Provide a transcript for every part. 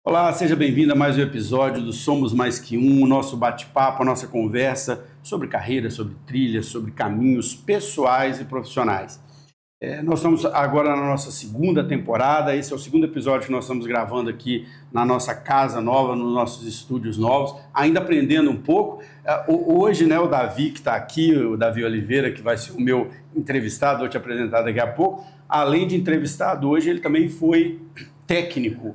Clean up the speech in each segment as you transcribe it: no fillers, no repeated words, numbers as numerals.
Olá, seja bem-vindo a mais um episódio do Somos Mais Que Um, o nosso bate-papo, a nossa conversa sobre carreira, sobre trilhas, sobre caminhos pessoais e profissionais. Nós estamos agora na nossa segunda temporada, esse é o segundo episódio que nós estamos gravando aqui na nossa casa nova, nos nossos estúdios novos, ainda aprendendo um pouco. Hoje, né, o Davi que está aqui, o Davi Oliveira, que vai ser o meu entrevistado, vou te apresentar daqui a pouco, além de entrevistado hoje, ele também foi técnico.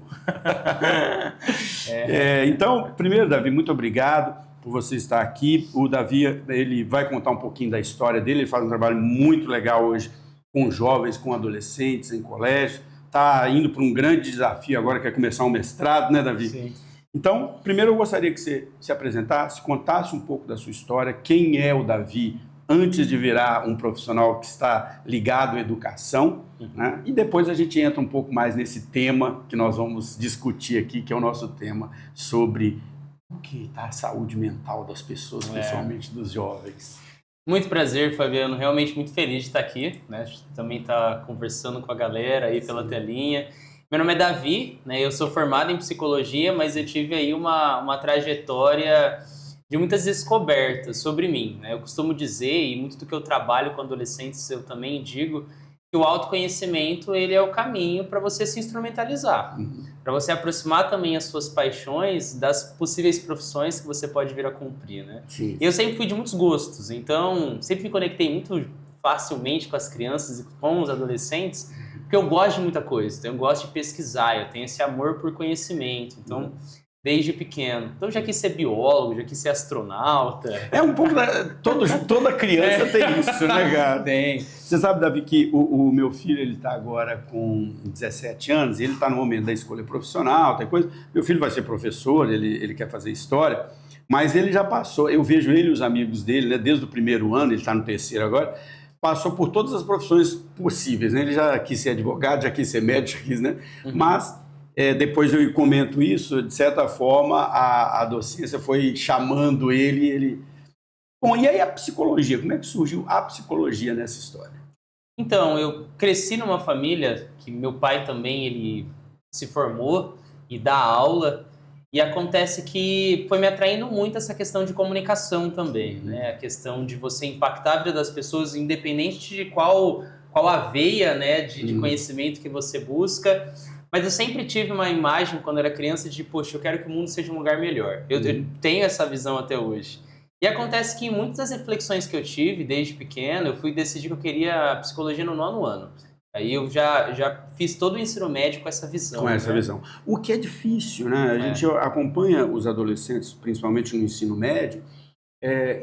Então, primeiro, Davi, muito obrigado por você estar aqui. O Davi, ele vai contar um pouquinho da história dele, ele faz um trabalho muito legal hoje com jovens, com adolescentes em colégio, está indo para um grande desafio agora, que é começar um mestrado, né, Davi? Sim. Então, primeiro eu gostaria que você se apresentasse, contasse um pouco da sua história, quem é o Davi antes de virar um profissional que está ligado à educação, né? E depois a gente entra um pouco mais nesse tema que nós vamos discutir aqui, que é o nosso tema sobre o que está a saúde mental das pessoas, principalmente dos jovens. Muito prazer, Fabiano. Realmente muito feliz de estar aqui, né? Também estar conversando com a galera aí pela telinha. Meu nome é Davi, né? Eu sou formado em psicologia, mas eu tive aí uma trajetória de muitas descobertas sobre mim, né? Eu costumo dizer, e muito do que eu trabalho com adolescentes eu também digo, que o autoconhecimento ele é o caminho para você se instrumentalizar, para você aproximar também as suas paixões das possíveis profissões que você pode vir a cumprir, né? Sim. Eu sempre fui de muitos gostos, então sempre me conectei muito facilmente com as crianças e com os adolescentes, porque eu gosto de muita coisa, então eu gosto de pesquisar, eu tenho esse amor por conhecimento, então desde pequeno. Então já quis ser biólogo, já quis ser astronauta. É um pouco toda criança tem isso, né, cara? Tem. Você sabe, Davi, que o meu filho ele está agora com 17 anos, ele está no momento da escolha profissional, tem coisa. Meu filho vai ser professor, ele quer fazer história, mas ele já passou, eu vejo ele e os amigos dele, né, desde o primeiro ano, ele está no terceiro agora, passou por todas as profissões possíveis, né? Ele já quis ser advogado, já quis ser médico, já quis, né? Mas depois eu comento isso, de certa forma a docência foi chamando ele. Bom, e aí a psicologia, como é que surgiu a psicologia nessa história? Então, eu cresci numa família que meu pai também ele se formou e dá aula, e acontece que foi me atraindo muito essa questão de comunicação também, né? A questão de você impactar a vida das pessoas, independente de qual a veia, né, de conhecimento que você busca. Mas eu sempre tive uma imagem, quando era criança, de, poxa, eu quero que o mundo seja um lugar melhor. Eu tenho essa visão até hoje. E acontece que em muitas das reflexões que eu tive desde pequeno, eu fui decidir que eu queria psicologia no 9º ano. Aí eu já fiz todo o ensino médio com essa visão. Com essa visão. O que é difícil, né? A gente acompanha os adolescentes, principalmente no ensino médio,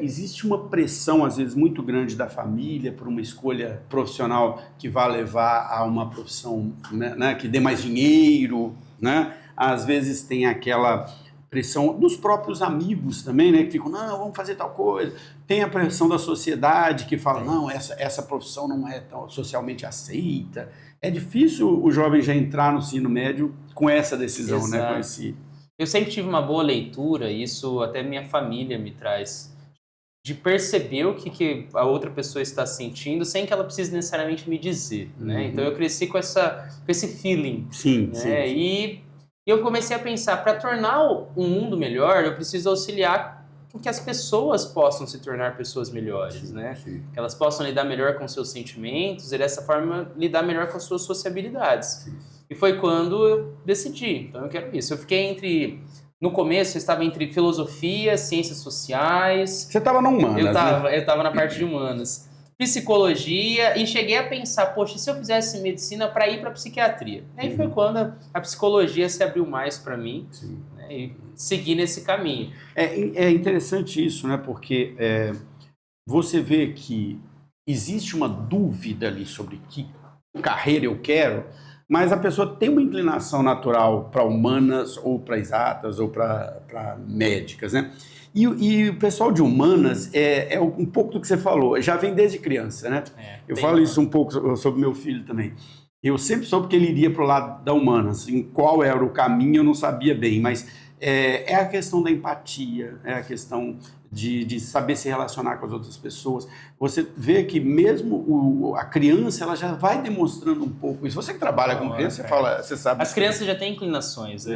existe uma pressão, às vezes, muito grande da família por uma escolha profissional que vai levar a uma profissão, né, que dê mais dinheiro, né? Às vezes tem aquela pressão dos próprios amigos também, né, que ficam, não, vamos fazer tal coisa. Tem a pressão da sociedade que fala, não, essa profissão não é tão socialmente aceita. É difícil o jovem já entrar no ensino médio com essa decisão, Exato. né, com esse... Eu sempre tive uma boa leitura, e isso até minha família me traz, de perceber o que a outra pessoa está sentindo sem que ela precise necessariamente me dizer, né? Então eu cresci com esse feeling. Sim, né? sim. E eu comecei a pensar, para tornar um mundo melhor, eu preciso auxiliar com que as pessoas possam se tornar pessoas melhores, né? Sim. Que elas possam lidar melhor com seus sentimentos e dessa forma lidar melhor com as suas sociabilidades. Sim. E foi quando eu decidi, então eu quero isso. Eu fiquei no começo eu estava entre filosofia, ciências sociais. Você estava no humanas, Eu estava na parte de humanas. Psicologia, e cheguei a pensar, poxa, se eu fizesse medicina para ir para psiquiatria? Aí foi quando a psicologia se abriu mais para mim, né, e segui nesse caminho. É interessante isso, né? Porque você vê que existe uma dúvida ali sobre que carreira eu quero, mas a pessoa tem uma inclinação natural para humanas ou para exatas ou para médicas, né? E o pessoal de humanas é um pouco do que você falou, já vem desde criança, né? Eu falo isso um pouco sobre meu filho também. Eu sempre soube que ele iria para o lado da humanas, em qual era o caminho eu não sabia bem, mas é a questão da empatia, é a questão de saber se relacionar com as outras pessoas. Você vê que mesmo a criança, ela já vai demonstrando um pouco isso. Você que trabalha com criança, você sabe. As crianças já têm inclinações.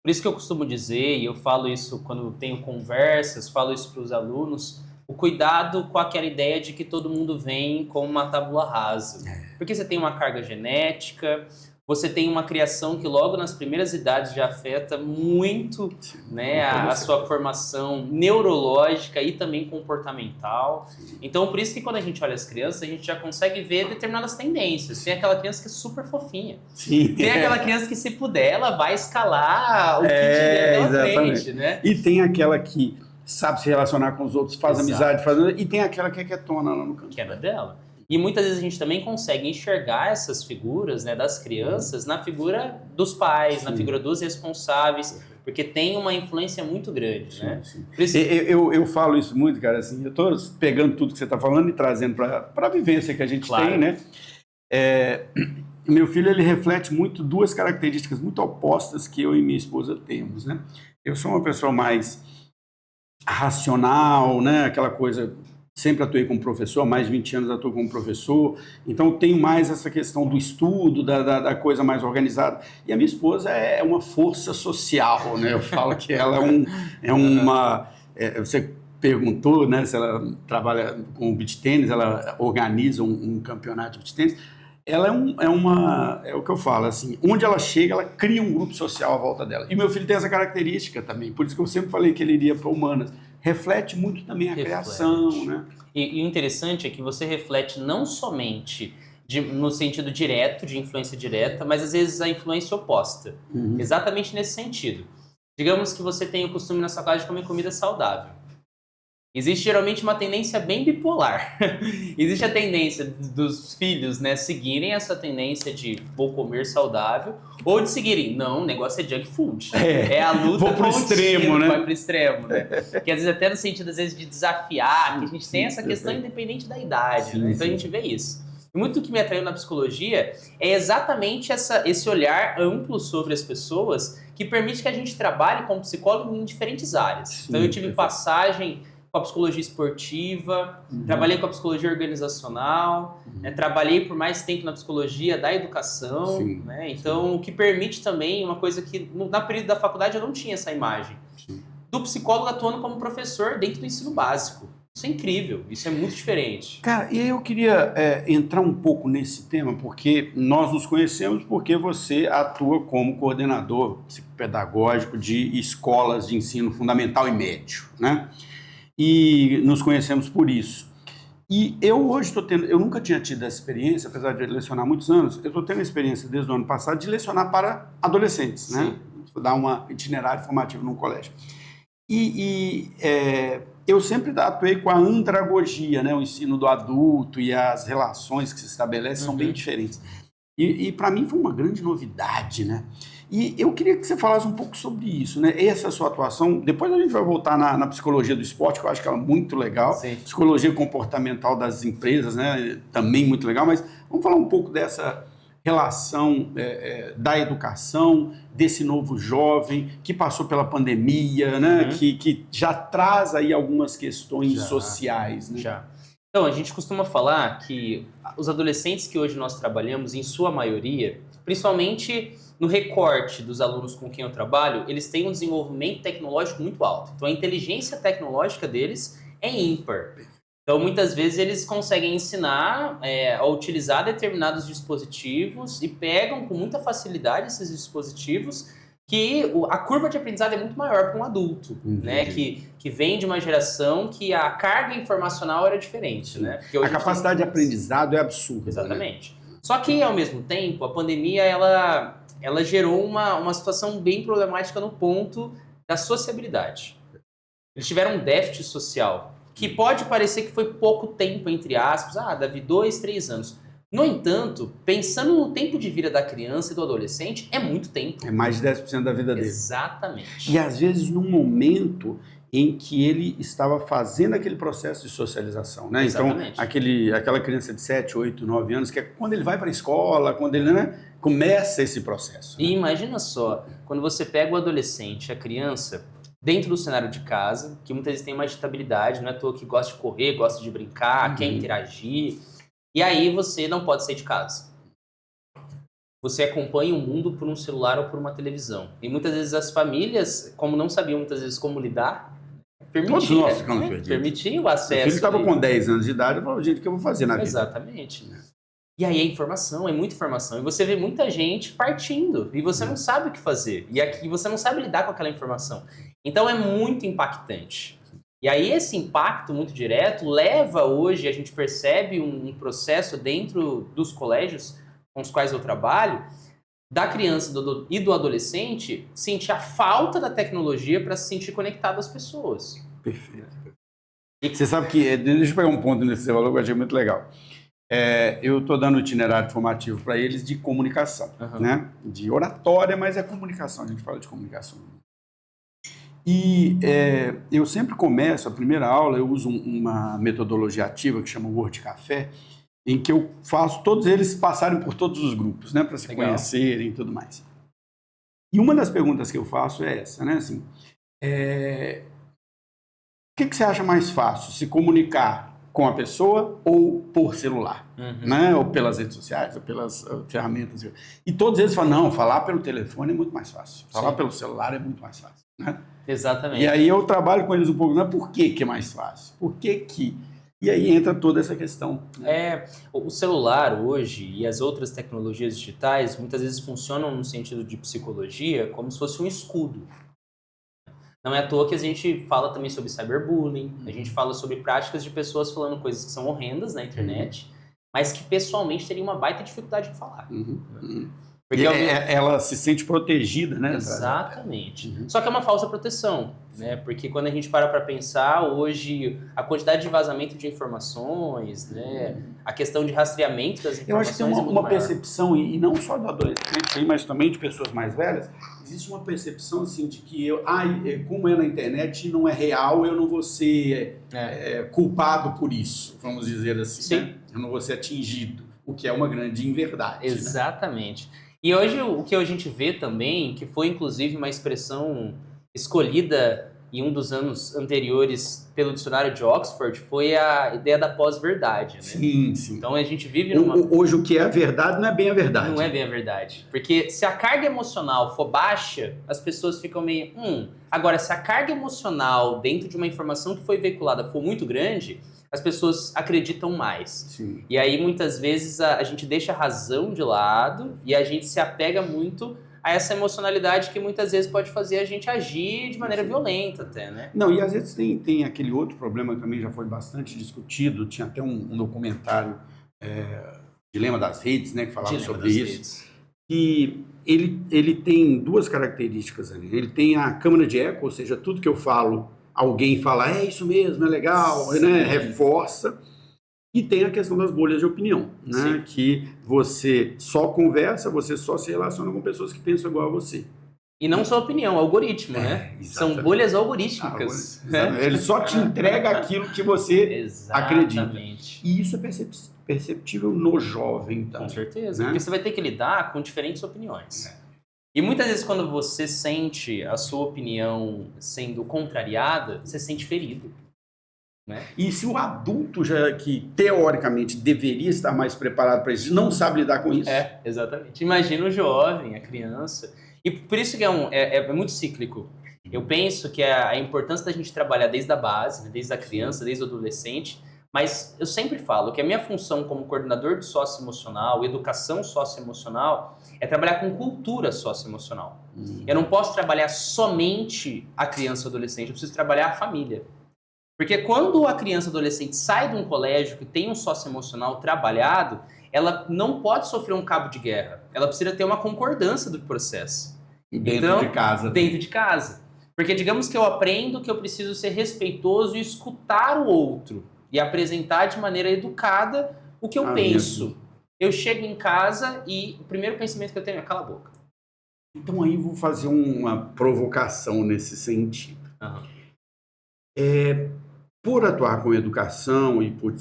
Por isso que eu costumo dizer, e eu falo isso quando tenho conversas, falo isso para os alunos, o cuidado com aquela ideia de que todo mundo vem com uma tábula rasa. Porque você tem uma carga genética, você tem uma criação que logo nas primeiras idades já afeta muito, né, a sua formação neurológica e também comportamental. Então, por isso que quando a gente olha as crianças, a gente já consegue ver determinadas tendências. Tem aquela criança que é super fofinha. Sim. Tem aquela criança que, se puder, ela vai escalar o que tiver pela frente, né? E tem aquela que sabe se relacionar com os outros, faz amizade, e tem aquela que é quietona lá no canto. Que era dela. E muitas vezes a gente também consegue enxergar essas figuras, né, das crianças na figura dos pais, na figura dos responsáveis, porque tem uma influência muito grande, né? Isso... Eu falo isso muito, cara, assim, eu estou pegando tudo que você está falando e trazendo para a vivência que a gente tem, né? Meu filho, ele reflete muito duas características muito opostas que eu e minha esposa temos, né? Eu sou uma pessoa mais racional, né? Aquela coisa... Sempre atuei como professor, há mais de 20 anos atuo como professor, então tenho mais essa questão do estudo, da coisa mais organizada. E a minha esposa é uma força social, né? Eu falo que ela é uma... você perguntou, né, se ela trabalha com beach tênis, ela organiza um campeonato de beach tênis. Ela é o que eu falo, assim, onde ela chega, ela cria um grupo social à volta dela. E meu filho tem essa característica também, por isso que eu sempre falei que ele iria para humanas. Reflete muito também a criação, né? E o interessante é que você reflete não somente no sentido direto, de influência direta, mas às vezes a influência oposta. Exatamente nesse sentido. Digamos que você tem o costume na sua casa de comer comida saudável. Existe geralmente uma tendência bem bipolar. Existe a tendência dos filhos, né, seguirem essa tendência de vou comer saudável, ou de seguirem, não, o negócio é junk food. É a luta vou pro extremo, né? Vai pro extremo, né? Que às vezes até no sentido, às vezes, de desafiar, que a gente tem essa questão independente da idade, né? Então a gente vê isso. E muito do que me atraiu na psicologia é exatamente esse olhar amplo sobre as pessoas que permite que a gente trabalhe como psicólogo em diferentes áreas. Então eu tive passagem com a psicologia esportiva, trabalhei com a psicologia organizacional, né, trabalhei por mais tempo na psicologia da educação, né, então o que permite também uma coisa que na período da faculdade eu não tinha essa imagem, do psicólogo atuando como professor dentro do ensino básico. Isso é incrível, isso é muito diferente. Cara, e aí eu queria entrar um pouco nesse tema, porque nós nos conhecemos porque você atua como coordenador psicopedagógico de escolas de ensino fundamental e médio, né? E nos conhecemos por isso. E eu hoje estou tendo, eu nunca tinha tido essa experiência, apesar de lecionar há muitos anos, eu estou tendo a experiência desde o ano passado de lecionar para adolescentes, né? Dar um itinerário formativo num colégio. Eu sempre atuei com a andragogia, né? O ensino do adulto e as relações que se estabelecem são bem diferentes. E para mim foi uma grande novidade, né? E eu queria que você falasse um pouco sobre isso, né? Essa sua atuação, depois a gente vai voltar na psicologia do esporte, que eu acho que ela é muito legal, psicologia comportamental das empresas, né? Também muito legal, mas vamos falar um pouco dessa relação da educação, desse novo jovem que passou pela pandemia, né? Que já traz aí algumas questões sociais, né? Então, a gente costuma falar que os adolescentes que hoje nós trabalhamos, em sua maioria, principalmente no recorte dos alunos com quem eu trabalho, eles têm um desenvolvimento tecnológico muito alto. Então, a inteligência tecnológica deles é ímpar. Então, muitas vezes, eles conseguem ensinar a utilizar determinados dispositivos e pegam com muita facilidade esses dispositivos, que a curva de aprendizado é muito maior para um adulto, né? Que vem de uma geração que a carga informacional era diferente, né? A capacidade de aprendizado é absurda. Exatamente. Né? Só que, ao mesmo tempo, a pandemia ela gerou uma situação bem problemática no ponto da sociabilidade. Eles tiveram um déficit social, que pode parecer que foi pouco tempo, entre aspas, Davi, 2, 3 anos. No entanto, pensando no tempo de vida da criança e do adolescente, é muito tempo. É mais de 10% da vida dele. Exatamente. E às vezes num momento em que ele estava fazendo aquele processo de socialização, né? Exatamente. Então, aquela criança de 7, 8, 9 anos, que é quando ele vai para a escola, quando ele começa esse processo. Né? E imagina só, quando você pega o adolescente, a criança, dentro do cenário de casa, que muitas vezes tem uma agitabilidade, não é à toa que gosta de correr, gosta de brincar, quer interagir, e aí você não pode sair de casa. você acompanha o mundo por um celular ou por uma televisão. E muitas vezes as famílias, como não sabiam muitas vezes como lidar, Todos nós ficamos perdidos. permitiam o Meu acesso. filho estava com 10 anos de idade, eu falava, gente, o que eu vou fazer na vida? Exatamente. E aí é informação, é muita informação. E você vê muita gente partindo e você não sabe o que fazer. E aqui você não sabe lidar com aquela informação. Então é muito impactante. E aí esse impacto muito direto leva hoje, a gente percebe um processo dentro dos colégios com os quais eu trabalho, da criança e do adolescente sentir a falta da tecnologia para se sentir conectado às pessoas. Perfeito. E você sabe que, deixa eu pegar um ponto nesse valor que eu achei muito legal. Eu estou dando itinerário formativo para eles de comunicação, né? De oratória, mas é comunicação, a gente fala de comunicação. E eu sempre começo, a primeira aula, eu uso uma metodologia ativa que chama Word Café, em que eu faço todos eles passarem por todos os grupos, né? Para se conhecerem e tudo mais. E uma das perguntas que eu faço é essa, né? Assim, o que você acha mais fácil? Se comunicar com a pessoa ou por celular? Né? Ou pelas redes sociais, ou pelas ferramentas. E todos eles falam, não, falar pelo telefone é muito mais fácil. Falar pelo celular é muito mais fácil. Né? Exatamente. E aí eu trabalho com eles um pouco, né? Por que é mais fácil? Por que que... E aí entra toda essa questão. Né? O celular hoje e as outras tecnologias digitais muitas vezes funcionam no sentido de psicologia como se fosse um escudo. Não é à toa que a gente fala também sobre cyberbullying, a gente fala sobre práticas de pessoas falando coisas que são horrendas na internet, mas que pessoalmente teriam uma baita dificuldade de falar. Porque ela se sente protegida, né? Exatamente. Só que é uma falsa proteção, né? Porque quando a gente para pensar, hoje, a quantidade de vazamento de informações, né? A questão de rastreamento das informações. Eu acho que tem uma percepção, e não só do adolescente, mas também de pessoas mais velhas, existe uma percepção assim de que como é na internet não é real, eu não vou ser culpado por isso, vamos dizer assim. Sim. Né? Eu não vou ser atingido, o que é uma grande inverdade. Exatamente. Né? E hoje o que a gente vê também, que foi inclusive uma expressão escolhida em um dos anos anteriores pelo dicionário de Oxford, foi a ideia da pós-verdade. Né? Sim, sim. Então a gente vive numa... Hoje o que é a verdade não é bem a verdade. Não é bem a verdade. Porque se a carga emocional for baixa, as pessoas ficam meio... Agora, se a carga emocional dentro de uma informação que foi veiculada for muito grande, as pessoas acreditam mais. Sim. E aí, muitas vezes, a gente deixa a razão de lado e a gente se apega muito a essa emocionalidade que muitas vezes pode fazer a gente agir de maneira violenta até, né? Não, e às vezes tem aquele outro problema que também já foi bastante discutido, tinha até um documentário, Dilema das Redes, né, que falava sobre isso. E ele tem duas características ali. Ele tem a câmara de eco, ou seja, tudo que eu falo, alguém fala, é isso mesmo, é legal, né? Reforça. E tem a questão das bolhas de opinião, né? Que você só conversa, você só se relaciona com pessoas que pensam igual a você. E não só opinião, algoritmo, né? Exatamente. São bolhas algorítmicas. Ele só te entrega aquilo que você acredita. E isso é perceptível no jovem, então. Com certeza, né? Porque você vai ter que lidar com diferentes opiniões. E muitas vezes quando você sente a sua opinião sendo contrariada, você se sente ferido. Né? E se o adulto, já que teoricamente deveria estar mais preparado para isso, não sabe lidar com isso? Exatamente. Imagina o jovem, a criança. E por isso que é muito cíclico. Eu penso que a importância da gente trabalhar desde a base, né? Desde a criança, desde o adolescente, mas eu sempre falo que a minha função como coordenador de socioemocional, educação socioemocional, é trabalhar com cultura socioemocional. Eu não posso trabalhar somente a criança e o adolescente, eu preciso trabalhar a família. Porque quando a criança e o adolescente sai de um colégio que tem um socioemocional trabalhado, ela não pode sofrer um cabo de guerra. Ela precisa ter uma concordância do processo. Dentro de casa. Dentro de casa. Porque digamos que eu aprendo que eu preciso ser respeitoso e escutar o outro. E apresentar de maneira educada o que eu penso. Eu chego em casa e o primeiro pensamento que eu tenho é cala a boca. Então aí vou fazer uma provocação nesse sentido. Por atuar com educação e por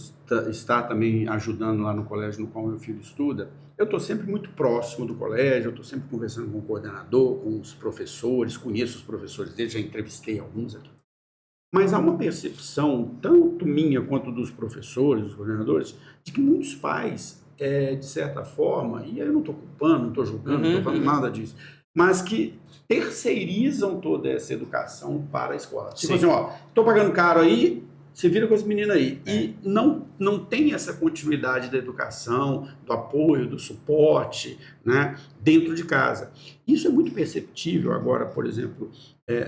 estar também ajudando lá no colégio no qual meu filho estuda, eu estou sempre muito próximo do colégio, eu estou sempre conversando com o coordenador, com os professores, conheço os professores dele, já entrevistei alguns aqui. Mas há uma percepção, tanto minha quanto dos professores, dos coordenadores, de que muitos pais de certa forma, e aí eu não estou culpando, não estou julgando, não estou falando nada disso, mas que terceirizam toda essa educação para a escola. Tipo assim, ó, estou pagando caro aí, você vira com esse menino aí. E não tem essa continuidade da educação, do apoio, do suporte, né, dentro de casa. Isso é muito perceptível agora, por exemplo,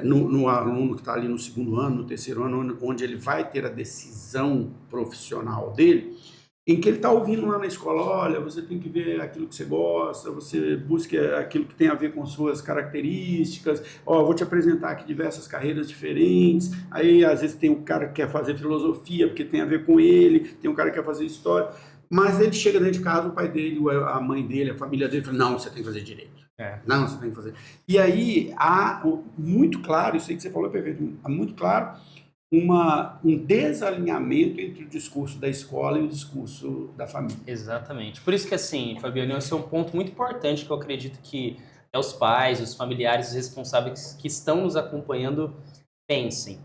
no aluno que está ali no segundo ano, no terceiro ano, onde ele vai ter a decisão profissional dele, em que ele está ouvindo lá na escola, olha, você tem que ver aquilo que você gosta, você busca aquilo que tem a ver com suas características, ó, vou te apresentar aqui diversas carreiras diferentes, aí às vezes tem um cara que quer fazer filosofia, porque tem a ver com ele, tem um cara que quer fazer história, mas ele chega dentro de casa, o pai dele, a mãe dele, a família dele, fala, não, você tem que fazer direito. Não, você tem que fazer. E aí há muito claro, isso aí que você falou é perfeito, há muito claro, um desalinhamento entre o discurso da escola e o discurso da família. Exatamente. Por isso que, assim, Fabiano, esse é um ponto muito importante que eu acredito que os pais, os familiares, os responsáveis que estão nos acompanhando pensem.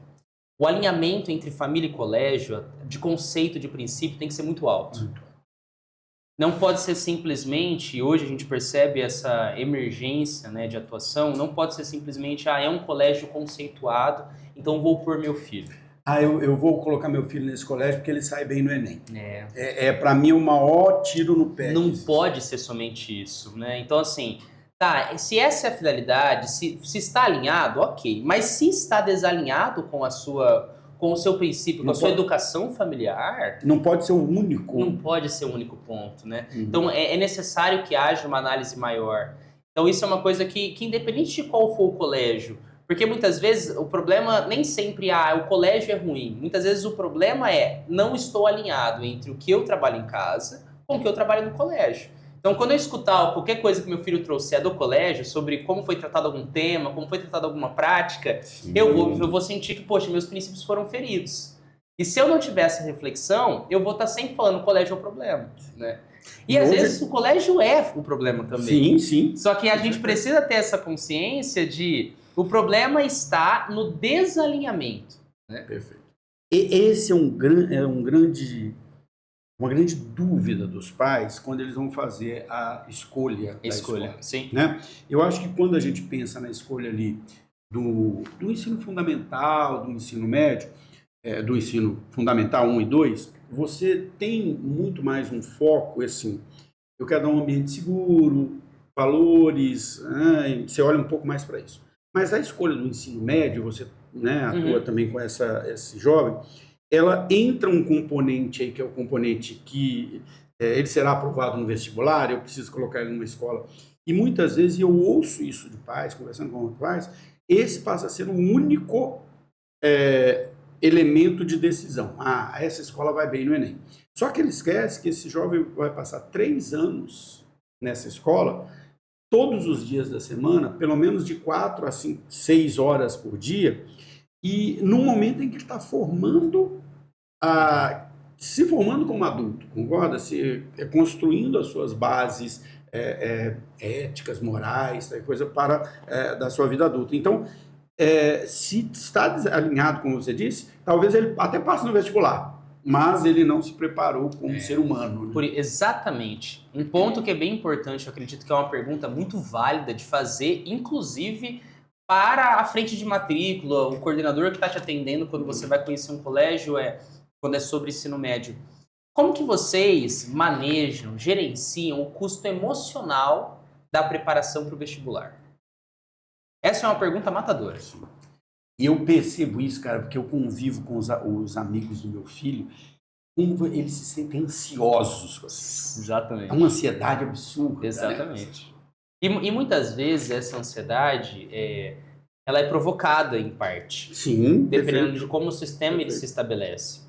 O alinhamento entre família e colégio, de conceito, de princípio, tem que ser muito alto. Não pode ser simplesmente, hoje a gente percebe essa emergência, né, de atuação, não pode ser simplesmente, é um colégio conceituado, então vou pôr meu filho. Eu vou colocar meu filho nesse colégio porque ele sai bem no Enem. Para mim, o maior tiro no pé. Não pode ser somente isso, né? Então, assim, se essa é a finalidade, se está alinhado, ok. Mas se está desalinhado com o seu princípio, com a sua educação familiar... Não pode ser o único. Não pode ser o único ponto, né? Então, é necessário que haja uma análise maior. Então, isso é uma coisa que independente de qual for o colégio, porque muitas vezes o problema nem sempre o colégio é ruim. Muitas vezes o problema não estou alinhado entre o que eu trabalho em casa com o que eu trabalho no colégio. Então, quando eu escutar qualquer coisa que meu filho trouxer do colégio, sobre como foi tratado algum tema, como foi tratada alguma prática, eu vou sentir que, poxa, meus princípios foram feridos. E se eu não tiver essa reflexão, eu vou estar sempre falando que o colégio é o problema, né? E às vezes o colégio é o problema também. Sim. Só que a gente precisa ter essa consciência de o problema está no desalinhamento, né? Perfeito. Esse é uma grande dúvida dos pais quando eles vão fazer a escolha da escola. Sim. Né? Eu acho que quando a gente pensa na escolha ali do ensino fundamental, do ensino médio, do ensino fundamental 1 e 2, você tem muito mais um foco, assim, eu quero dar um ambiente seguro, valores, você olha um pouco mais para isso. Mas a escolha do ensino médio, você, né, atua também com esse jovem, ela entra um componente aí, que é o componente que ele será aprovado no vestibular, eu preciso colocar ele numa escola. E muitas vezes eu ouço isso de pais, conversando com os pais, esse passa a ser o único elemento de decisão. Essa escola vai bem no Enem. Só que ele esquece que esse jovem vai passar 3 anos nessa escola, todos os dias da semana, pelo menos de 4 a 6 horas por dia, e no momento em que ele está se formando como adulto, concorda? Construindo as suas bases éticas, morais, coisa da sua vida adulta. Então, se está alinhado, como você disse, talvez ele até passe no vestibular, mas ele não se preparou como ser humano. Né? Exatamente. Um ponto que é bem importante, eu acredito que é uma pergunta muito válida de fazer, inclusive para a frente de matrícula, o coordenador que está te atendendo quando você vai conhecer um colégio, quando é sobre ensino médio. Como que vocês manejam, gerenciam o custo emocional da preparação para o vestibular? Essa é uma pergunta matadora. E eu percebo isso, cara, porque eu convivo com os amigos do meu filho, eles se sentem ansiosos com isso. Exatamente. É uma ansiedade absurda. Exatamente. Né? E muitas vezes essa ansiedade ela é provocada em parte. Sim. Dependendo de como o sistema ele se estabelece.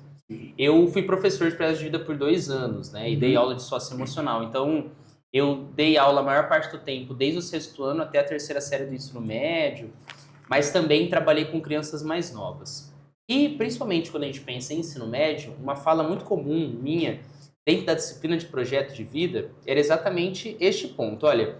Eu fui professor de projeto de vida por 2 anos, né? E dei aula de socioemocional. Então, eu dei aula a maior parte do tempo, desde o 6º ano até a 3ª série do ensino médio, mas também trabalhei com crianças mais novas. E, principalmente quando a gente pensa em ensino médio, uma fala muito comum minha, dentro da disciplina de projeto de vida, era exatamente este ponto. Olha,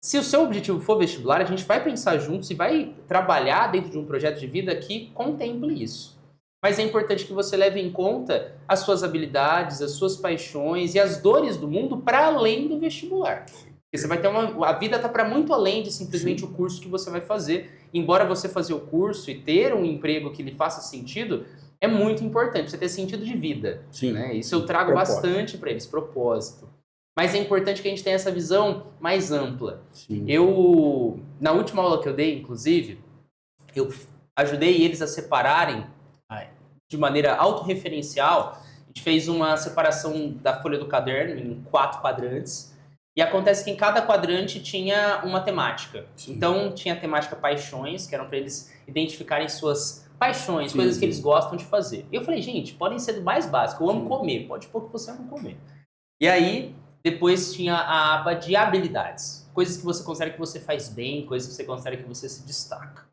se o seu objetivo for vestibular, a gente vai pensar juntos e vai trabalhar dentro de um projeto de vida que contemple isso. mas é importante que você leve em conta as suas habilidades, as suas paixões e as dores do mundo para além do vestibular. Porque você vai ter a vida está para muito além de simplesmente o curso que você vai fazer. Embora você fazer o curso e ter um emprego que lhe faça sentido, é muito importante você ter sentido de vida. Sim. Né? Isso eu trago bastante para eles, propósito. Mas é importante que a gente tenha essa visão mais ampla. Sim. Na última aula que eu dei, inclusive, eu ajudei eles a separarem de maneira autorreferencial. A gente fez uma separação da folha do caderno em 4 quadrantes. E acontece que em cada quadrante tinha uma temática. Sim. Então, tinha a temática paixões, que eram para eles identificarem suas paixões, sim, coisas que eles gostam de fazer. E eu falei, gente, podem ser do mais básico. Eu amo comer. Pode pôr que você ama comer. E aí, depois tinha a aba de habilidades. Coisas que você considera que você faz bem, coisas que você considera que você se destaca.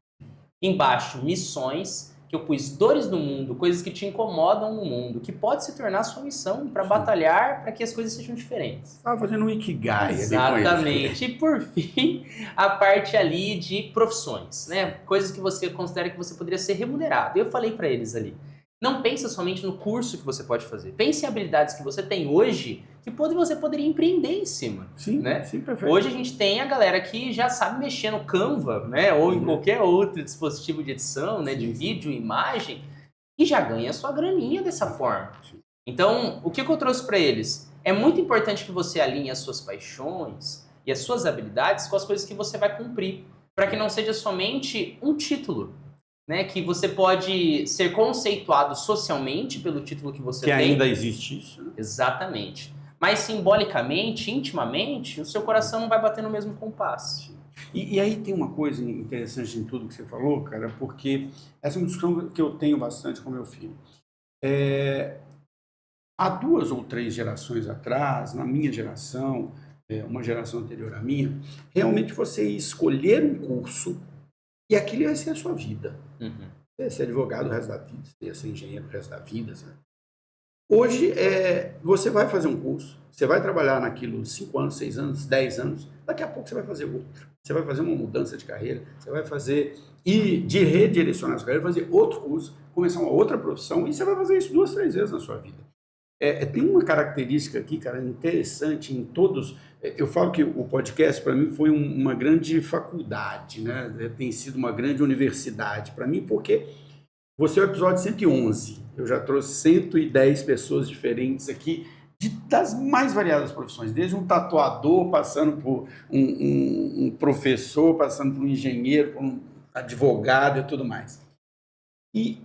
Embaixo, missões, que eu pus dores do mundo, coisas que te incomodam no mundo, que pode se tornar sua missão para batalhar para que as coisas sejam diferentes. Estava fazendo um Ikigai. Exatamente. E por fim, a parte ali de profissões, né? Coisas que você considera que você poderia ser remunerado. Eu falei para eles ali, não pensa somente no curso que você pode fazer. Pense em habilidades que você tem hoje que você poderia empreender em cima. Sim, né? Sim, perfeito. Hoje a gente tem a galera que já sabe mexer no Canva, né? Ou em qualquer outro dispositivo de edição, né? De vídeo, imagem, e já ganha a sua graninha dessa forma. Então, o que eu trouxe para eles? É muito importante que você alinhe as suas paixões e as suas habilidades com as coisas que você vai cumprir, para que não seja somente um título. Né, que você pode ser conceituado socialmente pelo título que você tem. Que ainda existe isso. Né? Exatamente. Mas simbolicamente, intimamente, o seu coração não vai bater no mesmo compasso. E aí tem uma coisa interessante em tudo que você falou, cara, porque essa é uma discussão que eu tenho bastante com meu filho. Há 2 ou 3 gerações atrás, na minha geração, uma geração anterior à minha, realmente você ia escolher um curso e aquilo ia ser a sua vida. Uhum. Você ia ser advogado o resto da vida, você ia ser engenheiro o resto da vida. Sabe? Hoje, você vai fazer um curso, você vai trabalhar naquilo 5 anos, 6 anos, 10 anos, daqui a pouco você vai fazer outro. Você vai fazer uma mudança de carreira, você vai fazer, e de redirecionar a sua carreira, fazer outro curso, começar uma outra profissão, e você vai fazer isso 2, 3 vezes na sua vida. Tem uma característica aqui, cara, interessante em todos. Eu falo que o podcast, para mim, foi uma grande faculdade, né? Tem sido uma grande universidade para mim, porque você é o episódio 111. Eu já trouxe 110 pessoas diferentes aqui, das mais variadas profissões, desde um tatuador, passando por um professor, passando por um engenheiro, por um advogado e tudo mais. E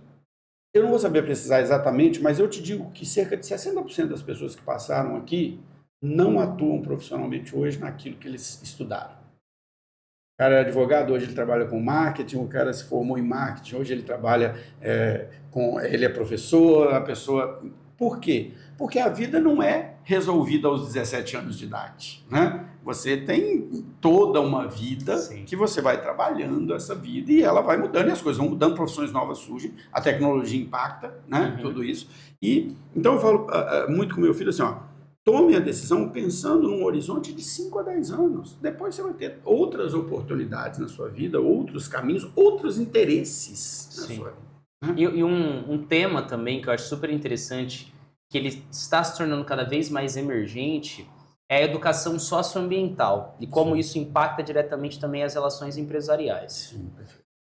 eu não vou saber precisar exatamente, mas eu te digo que cerca de 60% das pessoas que passaram aqui não atuam profissionalmente hoje naquilo que eles estudaram. O cara é advogado, hoje ele trabalha com marketing, o cara se formou em marketing, hoje ele trabalha ele é professor, a pessoa... Por quê? Porque a vida não é resolvida aos 17 anos de idade, né? Você tem toda uma vida. Sim. Que você vai trabalhando essa vida e ela vai mudando e as coisas vão mudando, profissões novas surgem, a tecnologia impacta, né? Uhum. Tudo isso. E então eu falo muito com meu filho assim, ó, tome a decisão pensando num horizonte de 5 a 10 anos. Depois você vai ter outras oportunidades na sua vida, outros caminhos, outros interesses na sua vida. Né? E um tema também que eu acho super interessante, que ele está se tornando cada vez mais emergente, é a educação socioambiental e como isso impacta diretamente também as relações empresariais. Sim.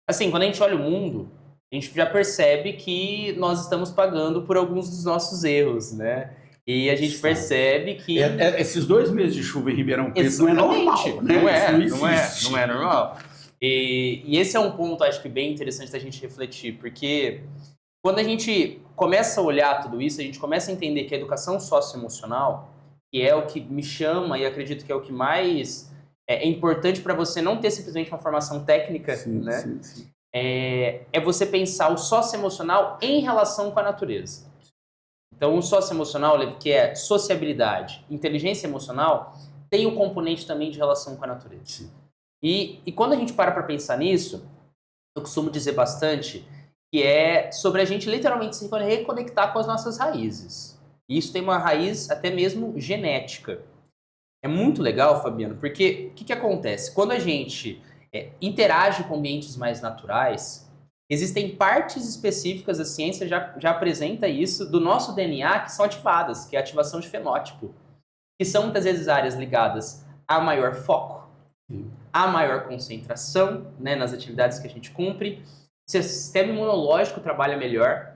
Assim, quando a gente olha o mundo, a gente já percebe que nós estamos pagando por alguns dos nossos erros, né? E a gente percebe que... esses 2 meses de chuva em Ribeirão Preto não é normal, né? Não é normal. E esse é um ponto, acho que bem interessante da gente refletir, porque quando a gente começa a olhar tudo isso, a gente começa a entender que a educação socioemocional, que é o que me chama e acredito que é o que mais é importante para você não ter simplesmente uma formação técnica, sim, né? Sim. É você pensar o socioemocional em relação com a natureza. Então, o socioemocional, que é sociabilidade, inteligência emocional, tem o componente também de relação com a natureza. Sim. E quando a gente para pensar nisso, eu costumo dizer bastante que é sobre a gente literalmente se reconectar com as nossas raízes. E isso tem uma raiz até mesmo genética. É muito legal, Fabiano, porque o que acontece? Quando a gente interage com ambientes mais naturais, Existem partes específicas, a ciência já apresenta isso, do nosso DNA que são ativadas, que é a ativação de fenótipo, que são muitas vezes áreas ligadas a maior foco, a maior concentração, né, nas atividades que a gente cumpre, seu sistema imunológico trabalha melhor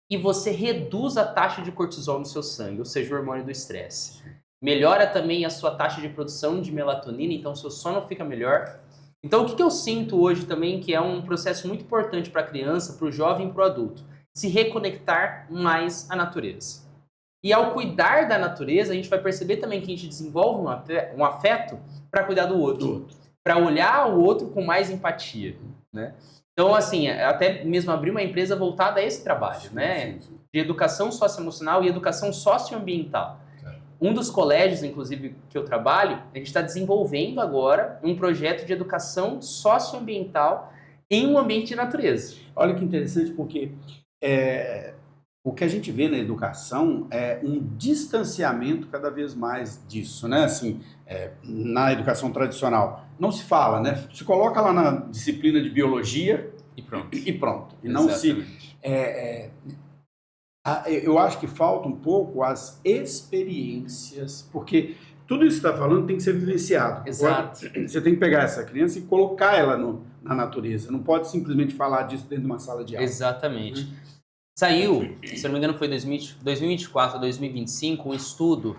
e você reduz a taxa de cortisol no seu sangue, ou seja, o hormônio do estresse. Melhora também a sua taxa de produção de melatonina, então seu sono fica melhor. Então, o que eu sinto hoje também, que é um processo muito importante para a criança, para o jovem e para o adulto, se reconectar mais à natureza. E ao cuidar da natureza, a gente vai perceber também que a gente desenvolve um afeto para cuidar do outro, para olhar o outro com mais empatia, né? Então, assim, até mesmo abrir uma empresa voltada a esse trabalho, né? De educação socioemocional e educação socioambiental. Um dos colégios, inclusive, que eu trabalho, a gente está desenvolvendo agora um projeto de educação socioambiental em um ambiente de natureza. Olha que interessante, porque o que a gente vê na educação é um distanciamento cada vez mais disso, né? Assim, na educação tradicional, não se fala, né? Se coloca lá na disciplina de biologia e pronto. E pronto. E não se... eu acho que falta um pouco as experiências, porque tudo isso que você está falando tem que ser vivenciado. Exato. Você tem que pegar essa criança e colocar ela na natureza. Não pode simplesmente falar disso dentro de uma sala de aula. Exatamente. Saiu, se não me engano foi 2024 a 2025, um estudo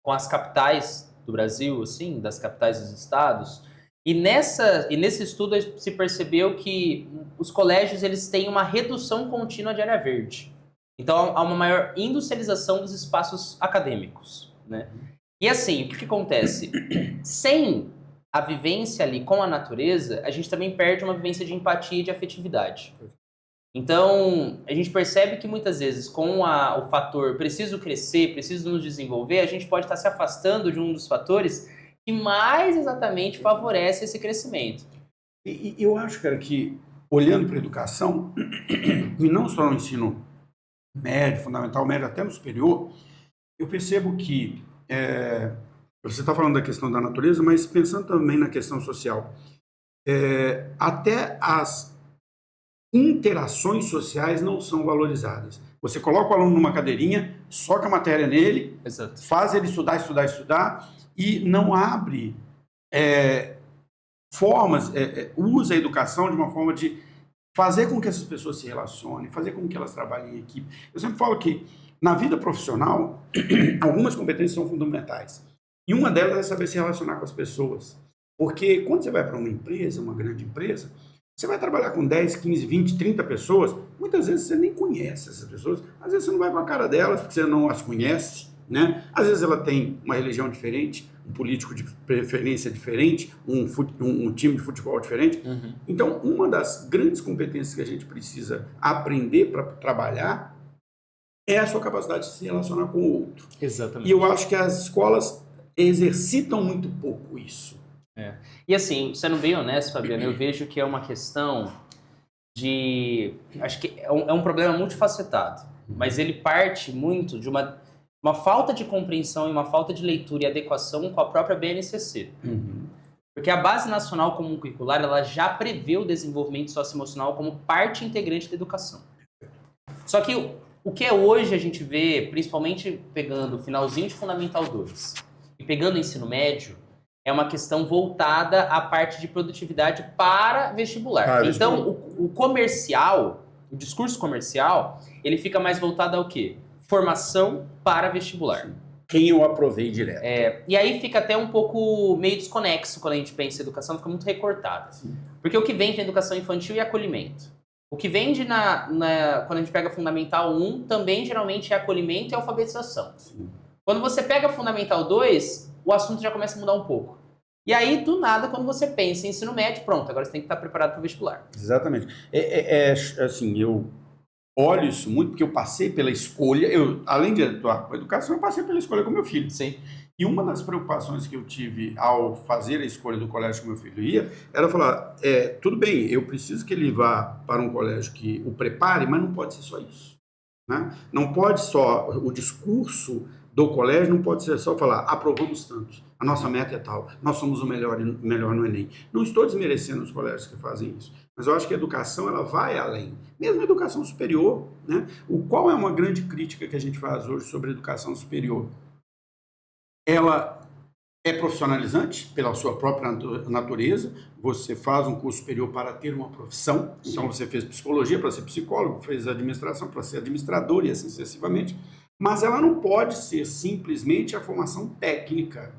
com as capitais do Brasil, assim, das capitais dos estados. E nesse estudo se percebeu que os colégios eles têm uma redução contínua de área verde. Então, há uma maior industrialização dos espaços acadêmicos, né? E assim, o que acontece? Sem a vivência ali com a natureza, a gente também perde uma vivência de empatia e de afetividade. Então, a gente percebe que muitas vezes com o fator preciso crescer, preciso nos desenvolver, a gente pode estar se afastando de um dos fatores que mais exatamente favorece esse crescimento. E eu acho, cara, que olhando para a educação, e não só no ensino médio, fundamental, médio, até no superior, eu percebo que você está falando da questão da natureza, mas pensando também na questão social, até as interações sociais não são valorizadas. Você coloca o aluno numa cadeirinha, soca a matéria nele, Exato. faz ele estudar, e não abre formas, usa a educação de uma forma de fazer com que essas pessoas se relacionem, fazer com que elas trabalhem em equipe. Eu sempre falo que na vida profissional, algumas competências são fundamentais. E uma delas é saber se relacionar com as pessoas. Porque quando você vai para uma empresa, uma grande empresa, você vai trabalhar com 10, 15, 20, 30 pessoas, muitas vezes você nem conhece essas pessoas, às vezes você não vai com a cara delas porque você não as conhece, né? Às vezes ela tem uma religião diferente, um político de preferência diferente, um time de futebol diferente. Uhum. Então, uma das grandes competências que a gente precisa aprender para trabalhar é a sua capacidade de se relacionar com o outro. Exatamente. E eu acho que as escolas exercitam muito pouco isso. E assim, sendo bem honesto, Fabiano, eu vejo que é uma questão de... Acho que é um problema multifacetado, mas ele parte muito de uma falta de compreensão e uma falta de leitura e adequação com a própria BNCC. Uhum. Porque a Base Nacional Comum Curricular, ela já prevê o desenvolvimento socioemocional como parte integrante da educação. Só que o que hoje a gente vê, principalmente pegando o finalzinho de Fundamental 2 e pegando o ensino médio, é uma questão voltada à parte de produtividade para vestibular. Então, o comercial, o discurso comercial, ele fica mais voltado ao quê? Formação para vestibular. Quem eu aprovei direto. E aí fica até um pouco meio desconexo quando a gente pensa em educação, fica muito recortada. Sim. Porque o que vende na educação infantil é acolhimento. O que vende quando a gente pega Fundamental 1 também geralmente é acolhimento e alfabetização. Sim. Quando você pega Fundamental 2, o assunto já começa a mudar um pouco. E aí, do nada, quando você pensa em ensino médio, pronto, agora você tem que estar preparado para o vestibular. Exatamente. Assim, eu olho isso muito porque eu passei pela escolha, além de atuar com a educação, eu passei pela escolha com meu filho. Sim. E uma das preocupações que eu tive ao fazer a escolha do colégio que meu filho ia, era falar, tudo bem, eu preciso que ele vá para um colégio que o prepare, mas não pode ser só isso. Né? Não pode só, o discurso do colégio não pode ser só falar, aprovamos tantos, a nossa meta é tal, nós somos o melhor no Enem. Não estou desmerecendo os colégios que fazem isso, Mas eu acho que a educação ela vai além, mesmo a educação superior, né? Qual é uma grande crítica que a gente faz hoje sobre a educação superior? Ela é profissionalizante pela sua própria natureza. Você faz um curso superior para ter uma profissão. Então você fez psicologia para ser psicólogo, fez administração para ser administrador e assim sucessivamente. Mas ela não pode ser simplesmente a formação técnica,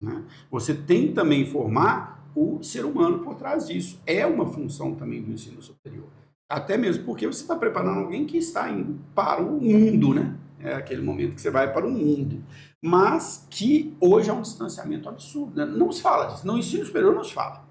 né? Você tem também formar o ser humano por trás disso. É uma função também do ensino superior. Até mesmo porque você está preparando alguém que está indo para o mundo, né? É aquele momento que você vai para o mundo. Mas que hoje é um distanciamento absurdo, né? Não se fala disso. No ensino superior não se fala.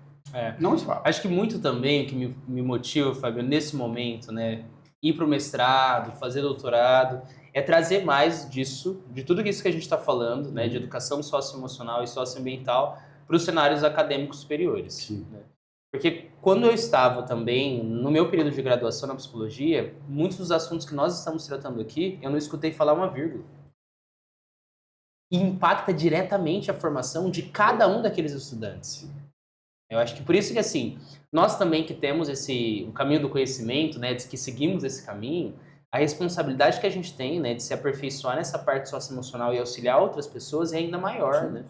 Não se fala. Acho que muito também o que me motiva, Fábio, nesse momento, né? Ir para o mestrado, fazer doutorado, é trazer mais disso, de tudo isso que a gente está falando, né? De educação socioemocional e socioambiental para os cenários acadêmicos superiores. Né? Porque quando eu estava também, no meu período de graduação na psicologia, muitos dos assuntos que nós estamos tratando aqui, eu não escutei falar uma vírgula. E impacta diretamente a formação de cada um daqueles estudantes. Eu acho que por isso que, assim, nós também que temos o caminho do conhecimento, né, de que seguimos esse caminho, a responsabilidade que a gente tem, né, de se aperfeiçoar nessa parte socioemocional e auxiliar outras pessoas é ainda maior, né?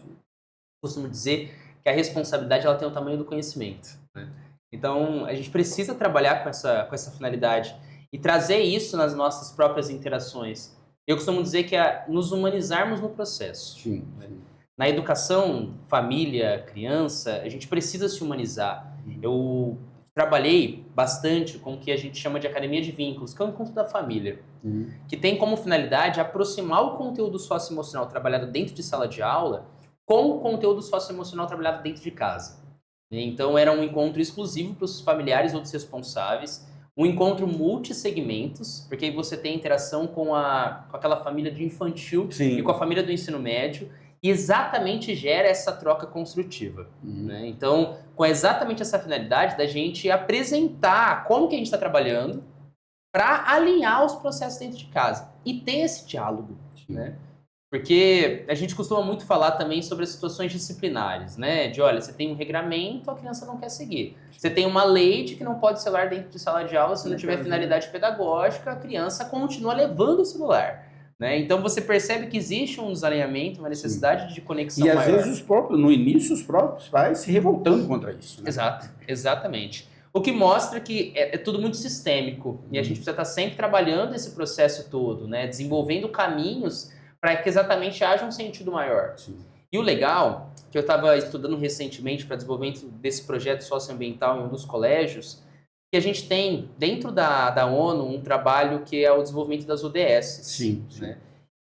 Costumo dizer que a responsabilidade ela tem o tamanho do conhecimento, né? Então, a gente precisa trabalhar com essa finalidade e trazer isso nas nossas próprias interações. Eu costumo dizer que é nos humanizarmos no processo. Sim. Na educação, família, criança, a gente precisa se humanizar. Eu trabalhei bastante com o que a gente chama de academia de vínculos, que é o encontro da família, que tem como finalidade aproximar o conteúdo socioemocional trabalhado dentro de sala de aula com o conteúdo socioemocional trabalhado dentro de casa. Então, era um encontro exclusivo para os familiares ou dos responsáveis, um encontro multissegmentos, porque aí você tem interação com aquela família de infantil e com a família do ensino médio, e exatamente gera essa troca construtiva. Né? Então, com exatamente essa finalidade da gente apresentar como que a gente está trabalhando para alinhar os processos dentro de casa e ter esse diálogo, né? Porque a gente costuma muito falar também sobre as situações disciplinares, né? De, olha, você tem um regramento, a criança não quer seguir. Você tem uma lei de que não pode celular dentro de sala de aula, se não tiver finalidade pedagógica, a criança continua levando o celular. Né? Então você percebe que existe um desalinhamento, uma necessidade de conexão maior. E às vezes no início os próprios pais se revoltando contra isso. Né? Exato, exatamente. O que mostra que é tudo muito sistêmico e a gente precisa estar sempre trabalhando esse processo todo, né? Desenvolvendo caminhos para que exatamente haja um sentido maior. Sim. E o legal, que eu estava estudando recentemente para desenvolvimento desse projeto socioambiental em um dos colégios, que a gente tem dentro da ONU um trabalho que é o desenvolvimento das ODS. Sim. Né?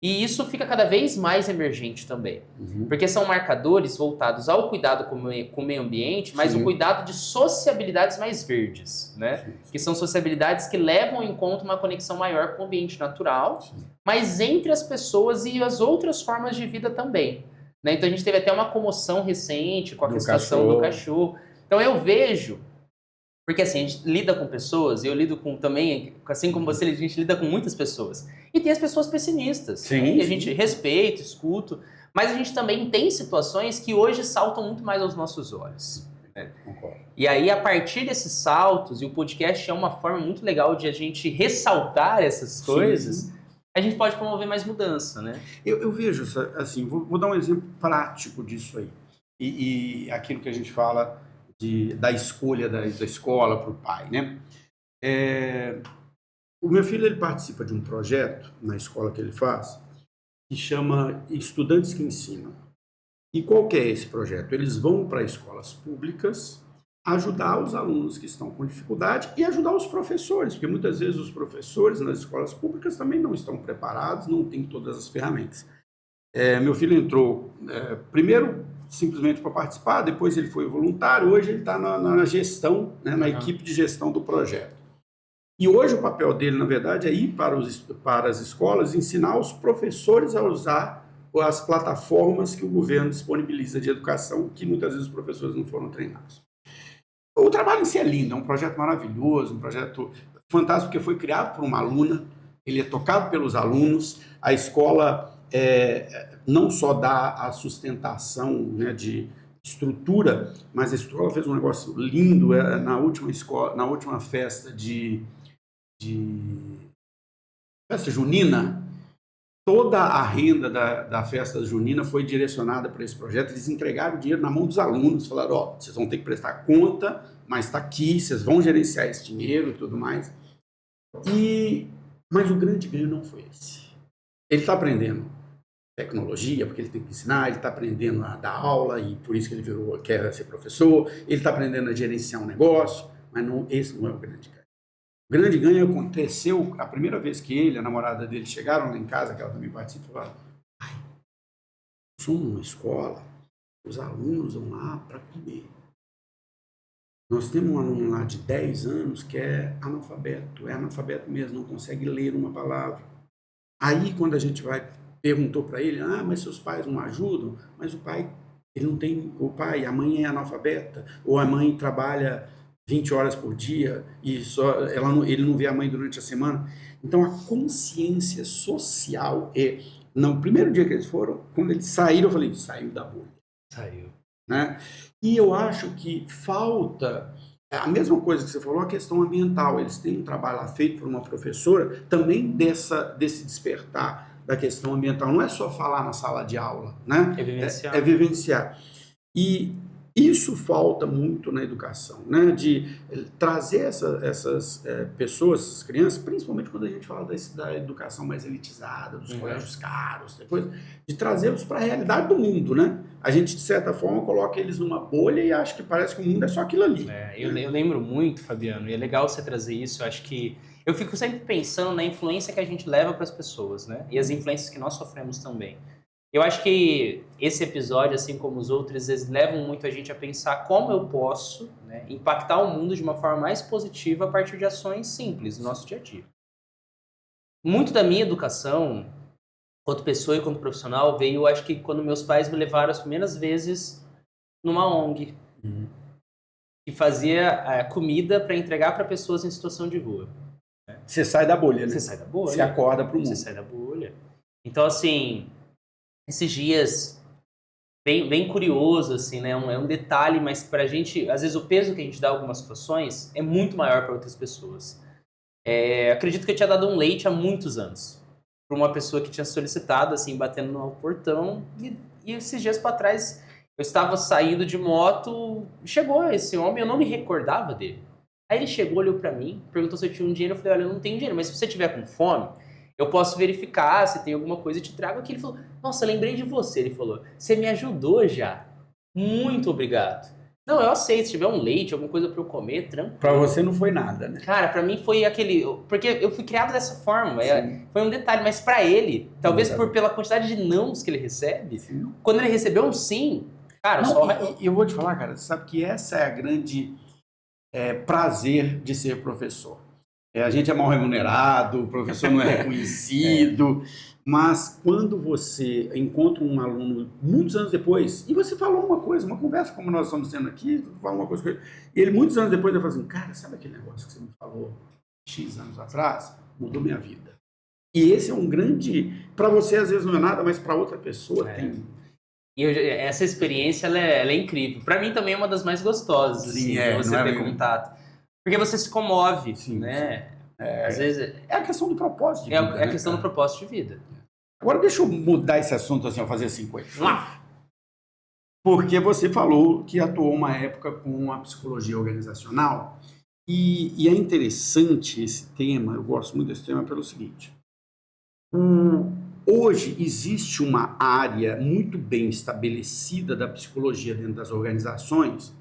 E isso fica cada vez mais emergente também. Porque são marcadores voltados ao cuidado com o meio ambiente, mas o cuidado de sociabilidades mais verdes, né? Que são sociabilidades que levam em conta uma conexão maior com o ambiente natural, mas entre as pessoas e as outras formas de vida também. Né? Então a gente teve até uma comoção recente com a questão do cachorro. Então eu vejo... Porque assim, a gente lida com pessoas, e eu lido com também, assim como você, a gente lida com muitas pessoas. E tem as pessoas pessimistas, que a gente respeita, escuta, mas a gente também tem situações que hoje saltam muito mais aos nossos olhos. Né? E aí, a partir desses saltos, e o podcast é uma forma muito legal de a gente ressaltar essas coisas, a gente pode promover mais mudança, né? Eu vejo, assim, vou dar um exemplo prático disso aí. E aquilo que a gente fala... da escolha da escola para o pai, né? O meu filho ele participa de um projeto na escola que ele faz que chama Estudantes que Ensinam. E qual que é esse projeto? Eles vão para escolas públicas ajudar os alunos que estão com dificuldade e ajudar os professores, porque muitas vezes os professores nas escolas públicas também não estão preparados, não têm todas as ferramentas. Meu filho entrou primeiro simplesmente para participar, depois ele foi voluntário, hoje ele está na gestão, né, na equipe de gestão do projeto. E hoje o papel dele, na verdade, é ir para as escolas, ensinar os professores a usar as plataformas que o governo disponibiliza de educação, que muitas vezes os professores não foram treinados. O trabalho em si é lindo, é um projeto maravilhoso, um projeto fantástico, porque foi criado por uma aluna, ele é tocado pelos alunos, a escola... não só dá a sustentação, né, estrutura, mas a escola fez um negócio lindo na última festa festa junina. Toda a renda da festa junina foi direcionada para esse projeto. Eles entregaram o dinheiro na mão dos alunos, falaram, ó, vocês vão ter que prestar conta, mas está aqui, vocês vão gerenciar esse dinheiro e tudo mais. Mas o grande ganho não foi esse. Ele está aprendendo tecnologia, porque ele tem que ensinar, ele está aprendendo a dar aula, e por isso que ele quer ser professor, ele está aprendendo a gerenciar um negócio, mas esse não é o grande ganho. O grande ganho aconteceu a primeira vez que ele e a namorada dele chegaram lá em casa, que ela também participa, e falaram, pai, somos numa escola, os alunos vão lá para comer. Nós temos um aluno lá de 10 anos que é analfabeto mesmo, não consegue ler uma palavra. Aí, quando a gente perguntou para ele, mas seus pais não ajudam, mas o pai a mãe é analfabeta, ou a mãe trabalha 20 horas por dia e ele não vê a mãe durante a semana. Então, a consciência social no primeiro dia que eles foram, quando eles saíram, eu falei, saiu da bolha. Saiu. Né? E eu acho que falta a mesma coisa que você falou, a questão ambiental. Eles têm um trabalho feito por uma professora também desse despertar da questão ambiental. Não é só falar na sala de aula, né? É vivenciar. E isso falta muito na educação, né? De trazer essas pessoas, essas crianças, principalmente quando a gente fala da educação mais elitizada, dos colégios caros, depois, de trazê-los para a realidade do mundo, né? A gente, de certa forma, coloca eles numa bolha e acha que parece que o mundo é só aquilo ali. Eu lembro muito, Fabiano, e é legal você trazer isso. Eu acho que eu fico sempre pensando na influência que a gente leva para as pessoas, né? E as influências que nós sofremos também. Eu acho que esse episódio, assim como os outros, eles levam muito a gente a pensar como eu posso, né, impactar o mundo de uma forma mais positiva a partir de ações simples no nosso dia a dia. Muito da minha educação, quanto pessoa e quanto profissional, veio, acho que quando meus pais me levaram as primeiras vezes numa ONG, que fazia comida para entregar para pessoas em situação de rua. Você sai da bolha, né? Você sai da bolha. Você acorda para o mundo. Você sai da bolha. Então, assim, esses dias, bem curioso, assim, né? É um detalhe, mas pra gente, às vezes o peso que a gente dá a algumas situações é muito maior para outras pessoas. Acredito que eu tinha dado um leite há muitos anos para uma pessoa que tinha solicitado, assim, batendo no portão, e esses dias para trás eu estava saindo de moto, chegou esse homem, eu não me recordava dele. Aí ele chegou, olhou para mim, perguntou se eu tinha um dinheiro, eu falei, olha, eu não tenho dinheiro, mas se você tiver com fome, eu posso verificar se tem alguma coisa e te trago aqui. Ele falou, nossa, lembrei de você. Ele falou, você me ajudou já. Muito obrigado. Não, eu aceito. Se tiver um leite, alguma coisa pra eu comer, tranquilo. Pra você não foi nada, né? Cara, pra mim foi aquele... Porque eu fui criado dessa forma. Foi um detalhe. Mas pra ele, talvez pela quantidade de nãos que ele recebe, quando ele recebeu um sim, cara, eu vou te falar, cara, você sabe que essa é a grande prazer de ser professor. A gente é mal remunerado, o professor não é reconhecido, mas quando você encontra um aluno muitos anos depois, e você falou uma coisa, uma conversa como nós estamos tendo aqui, fala uma coisa com ele, e ele muitos anos depois ele fala assim, cara, sabe aquele negócio que você me falou X anos atrás? Mudou minha vida. E esse é um grande, para você às vezes não é nada, mas para outra pessoa tem... E essa experiência, ela é incrível. Para mim também é uma das mais gostosas, sim, assim, de você ter contato. Porque você se comove, né? Às vezes... É a questão do propósito de vida. É a questão do propósito de vida. Agora deixa eu mudar esse assunto, assim, fazer 50. Porque você falou que atuou uma época com a psicologia organizacional e é interessante esse tema, eu gosto muito desse tema pelo seguinte. Hoje existe uma área muito bem estabelecida da psicologia dentro das organizações,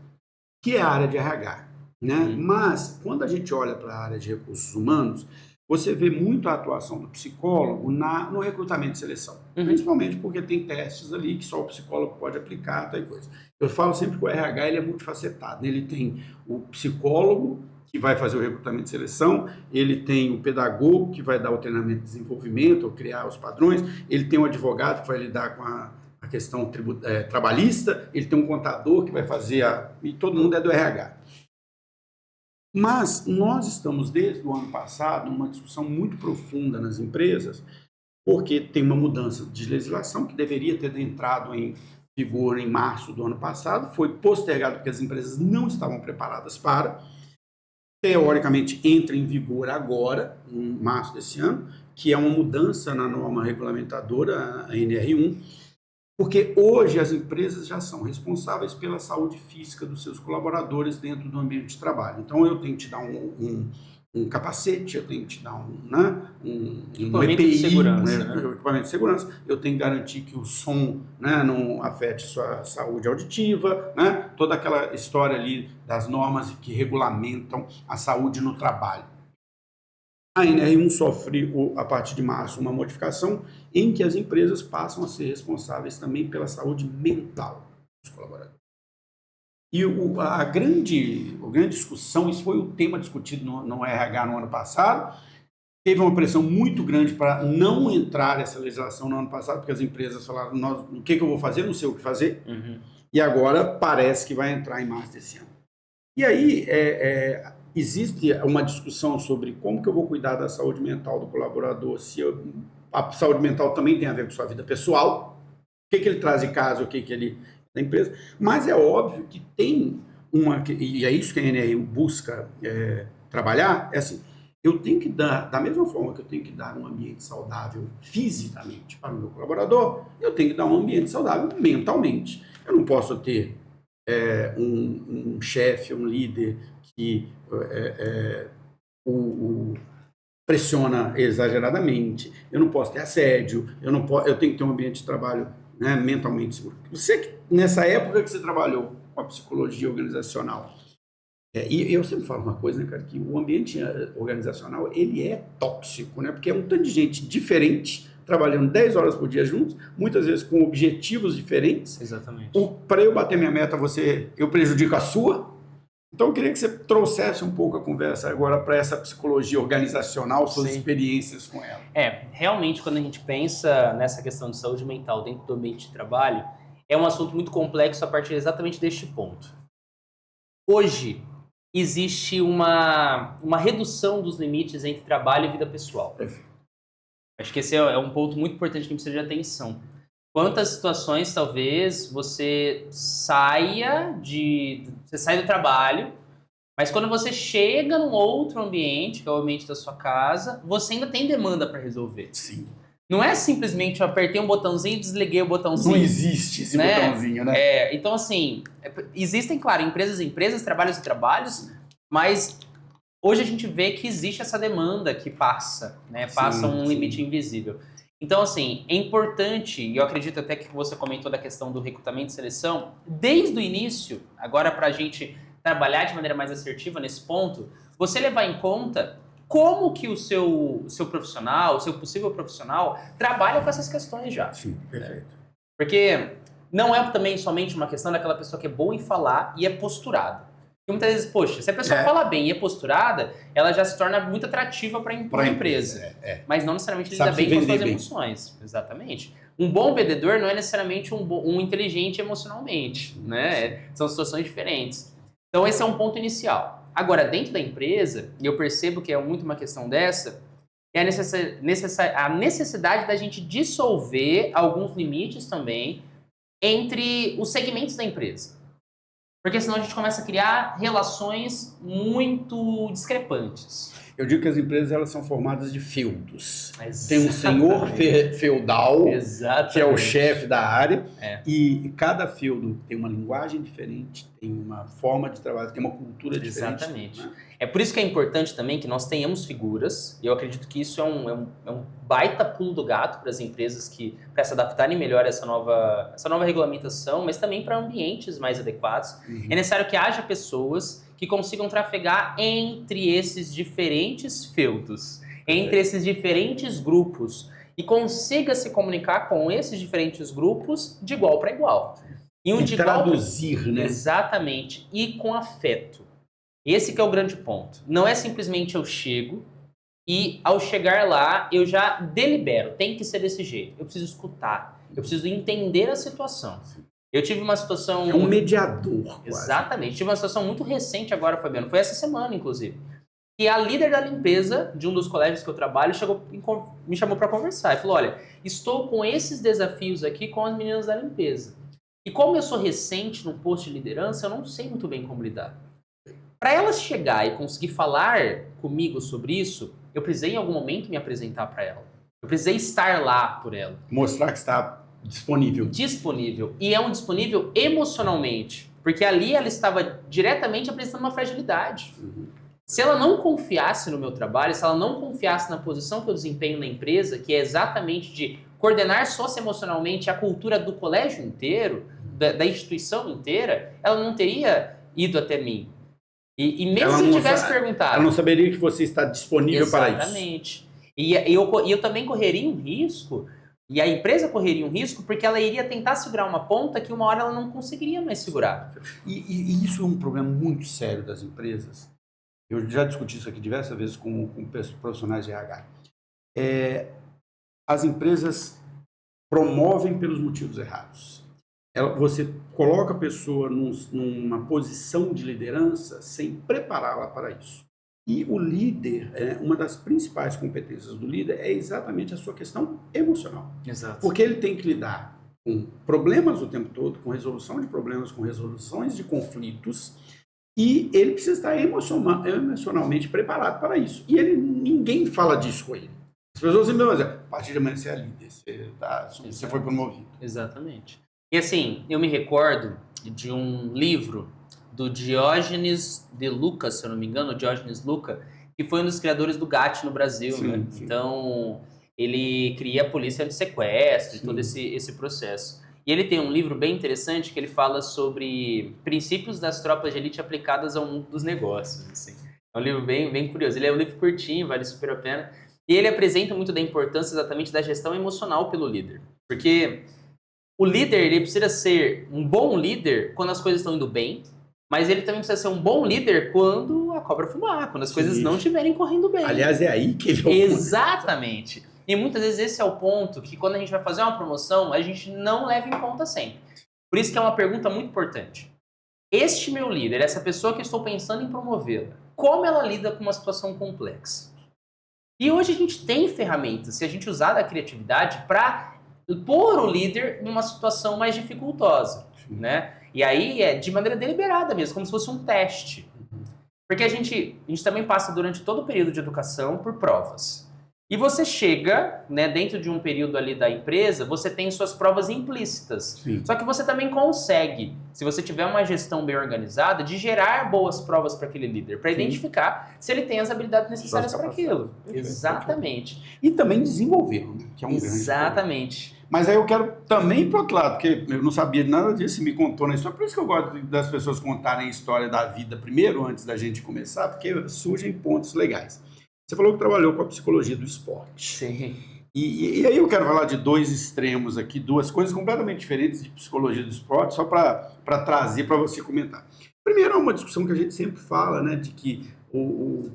que é a área de RH. Né? Mas, quando a gente olha para a área de recursos humanos, você vê muito a atuação do psicólogo no recrutamento e seleção. Principalmente porque tem testes ali que só o psicólogo pode aplicar, tal coisa. Eu falo sempre que o RH ele é multifacetado. Né? Ele tem o psicólogo, que vai fazer o recrutamento e seleção, ele tem o pedagogo, que vai dar o treinamento e desenvolvimento, ou criar os padrões, ele tem o advogado, que vai lidar com a questão trabalhista, ele tem um contador, que vai fazer e todo mundo é do RH. Mas nós estamos, desde o ano passado, numa discussão muito profunda nas empresas, porque tem uma mudança de legislação que deveria ter entrado em vigor em março do ano passado, foi postergado porque as empresas não estavam preparadas para. Teoricamente, entra em vigor agora, em março desse ano, que é uma mudança na norma regulamentadora, a NR1, porque hoje as empresas já são responsáveis pela saúde física dos seus colaboradores dentro do ambiente de trabalho. Então, eu tenho que te dar um capacete, eu tenho que te dar um equipamento EPI, de segurança, equipamento de segurança, eu tenho que garantir que o som, né, não afete sua saúde auditiva, né, toda aquela história ali das normas que regulamentam a saúde no trabalho. A NR1 sofre, a partir de março, uma modificação em que as empresas passam a ser responsáveis também pela saúde mental dos colaboradores. E a grande discussão, isso foi o tema discutido no RH no ano passado, teve uma pressão muito grande para não entrar essa legislação no ano passado, porque as empresas falaram, o que eu vou fazer? Não sei o que fazer. Uhum. E agora parece que vai entrar em março desse ano. E aí existe uma discussão sobre como que eu vou cuidar da saúde mental do colaborador, se a saúde mental também tem a ver com sua vida pessoal, o que ele traz de casa, o que ele... da empresa, mas é óbvio que tem e é isso que a NRU busca trabalhar, é assim, eu tenho que dar, da mesma forma que eu tenho que dar um ambiente saudável fisicamente para o meu colaborador, eu tenho que dar um ambiente saudável mentalmente. Eu não posso ter um chefe, um líder que pressiona exageradamente, eu não posso ter assédio, eu tenho que ter um ambiente de trabalho, né, mentalmente seguro. Você, nessa época que você trabalhou com a psicologia organizacional, e eu sempre falo uma coisa, né, cara, que o ambiente organizacional, ele é tóxico, né, porque é um tanto de gente diferente, trabalhando 10 horas por dia juntos, muitas vezes com objetivos diferentes. Exatamente. Para eu bater minha meta, eu prejudico a sua. Então, eu queria que você trouxesse um pouco a conversa agora para essa psicologia organizacional, suas experiências com ela. Realmente, quando a gente pensa nessa questão de saúde mental dentro do ambiente de trabalho, é um assunto muito complexo a partir exatamente deste ponto. Hoje, existe uma redução dos limites entre trabalho e vida pessoal. Acho que esse é um ponto muito importante que precisa de atenção. Quantas situações, talvez, você saia do trabalho, mas quando você chega num outro ambiente, que é o ambiente da sua casa, você ainda tem demanda para resolver. Sim. Não é simplesmente eu apertei um botãozinho e desliguei o botãozinho. Não existe esse botãozinho, né? Então, assim, existem, claro, empresas e empresas, trabalhos e trabalhos, mas hoje a gente vê que existe essa demanda que passa, né? Passa um limite invisível. Então, assim, é importante, e eu acredito até que você comentou da questão do recrutamento e seleção, desde o início, agora para a gente trabalhar de maneira mais assertiva nesse ponto, você levar em conta como que o seu profissional, o seu possível profissional, trabalha com essas questões já. Sim, perfeito. Porque não é também somente uma questão daquela pessoa que é boa em falar e é posturada. Porque muitas vezes, poxa, se a pessoa fala bem e é posturada, ela já se torna muito atrativa para a empresa. Mas não necessariamente lida bem com as suas emoções. Exatamente. Um bom vendedor não é necessariamente um inteligente emocionalmente, né? São situações diferentes. Então esse é um ponto inicial. Agora, dentro da empresa, e eu percebo que é muito uma questão dessa, é a necessidade da gente dissolver alguns limites também entre os segmentos da empresa. Porque senão a gente começa a criar relações muito discrepantes. Eu digo que as empresas elas são formadas de feudos. Exatamente. Tem um senhor feudal, Exatamente. que é o chefe da área, e cada feudo tem uma linguagem diferente, tem uma forma de trabalho, tem uma cultura diferente. Exatamente. Né? É por isso que é importante também que nós tenhamos figuras, e eu acredito que isso é um baita pulo do gato para as empresas para se adaptarem melhor a essa nova regulamentação, mas também para ambientes mais adequados. Uhum. É necessário que haja pessoas que consigam trafegar entre esses diferentes feudos, entre esses diferentes grupos, e consiga se comunicar com esses diferentes grupos de igual para igual. E traduzir, né? Exatamente. E com afeto. Esse que é o grande ponto. Não é simplesmente eu chego e ao chegar lá eu já delibero. Tem que ser desse jeito. Eu preciso escutar. Eu preciso entender a situação. Eu tive uma situação... É um mediador, quase. Exatamente. Tive uma situação muito recente agora, Fabiano. Foi essa semana, inclusive. E a líder da limpeza de um dos colégios que eu trabalho me chamou para conversar. E falou, olha, estou com esses desafios aqui com as meninas da limpeza. E como eu sou recente num posto de liderança, eu não sei muito bem como lidar. Para ela chegar e conseguir falar comigo sobre isso, eu precisei em algum momento me apresentar para ela. Eu precisei estar lá por ela. Mostrar que está disponível. Disponível. E é um disponível emocionalmente. Porque ali ela estava diretamente apresentando uma fragilidade. Se ela não confiasse no meu trabalho, se ela não confiasse na posição que eu desempenho na empresa, que é exatamente de coordenar socioemocionalmente a cultura do colégio inteiro, da instituição inteira, ela não teria ido até mim. E mesmo Ela se eu não tivesse sa- perguntado... Ela não saberia que você está disponível para isso. Exatamente. E eu também correria um risco, e a empresa correria um risco, porque ela iria tentar segurar uma ponta que uma hora ela não conseguiria mais segurar. E isso é um problema muito sério das empresas. Eu já discuti isso aqui diversas vezes com profissionais de RH. As empresas promovem pelos motivos errados. Você coloca a pessoa numa posição de liderança sem prepará-la para isso. E o líder, uma das principais competências do líder é exatamente a sua questão emocional. Exato. Porque ele tem que lidar com problemas o tempo todo, com resolução de problemas, com resoluções de conflitos, e ele precisa estar emocionalmente preparado para isso. E ninguém fala disso com ele. As pessoas sempre vão dizer, a partir de amanhã você é líder, você foi promovido. Exatamente. E assim, eu me recordo de um livro do Diógenes de Luca, se eu não me engano, Diógenes Luca, que foi um dos criadores do GAT no Brasil, Sim, né? sim. Então, ele cria a polícia de sequestro e Sim. todo esse processo. E ele tem um livro bem interessante que ele fala sobre princípios das tropas de elite aplicadas ao mundo dos negócios, assim. É um livro bem curioso. Ele é um livro curtinho, vale super a pena. E ele apresenta muito da importância exatamente da gestão emocional pelo líder. Porque o líder, ele precisa ser um bom líder quando as coisas estão indo bem, mas ele também precisa ser um bom líder quando a cobra fumar, quando as coisas não estiverem correndo bem. Aliás, é aí que ele é o Exatamente. E muitas vezes esse é o ponto que quando a gente vai fazer uma promoção, a gente não leva em conta sempre. Por isso que é uma pergunta muito importante. Este meu líder, essa pessoa que eu estou pensando em promovê-la, como ela lida com uma situação complexa? E hoje a gente tem ferramentas, se a gente usar da criatividade, para pôr o líder numa situação mais dificultosa, né? E aí é de maneira deliberada mesmo, como se fosse um teste. Porque a gente também passa durante todo o período de educação por provas. E você chega, né, dentro de um período ali da empresa, você tem suas provas implícitas. Sim. Só que você também consegue, se você tiver uma gestão bem organizada, de gerar boas provas para aquele líder, para identificar se ele tem as habilidades necessárias para aquilo. Perfeito, Exatamente. perfeito. E também desenvolvê-lo, né? Que é um Exatamente. grande. Mas aí eu quero também ir para o outro lado, porque eu não sabia de nada disso e me contou na história. Por isso que eu gosto das pessoas contarem a história da vida primeiro, antes da gente começar, porque surgem pontos legais. Você falou que trabalhou com a psicologia do esporte. Sim. E aí eu quero falar de dois extremos aqui, duas coisas completamente diferentes de psicologia do esporte, só para trazer para você comentar. Primeiro, é uma discussão que a gente sempre fala, né, de que o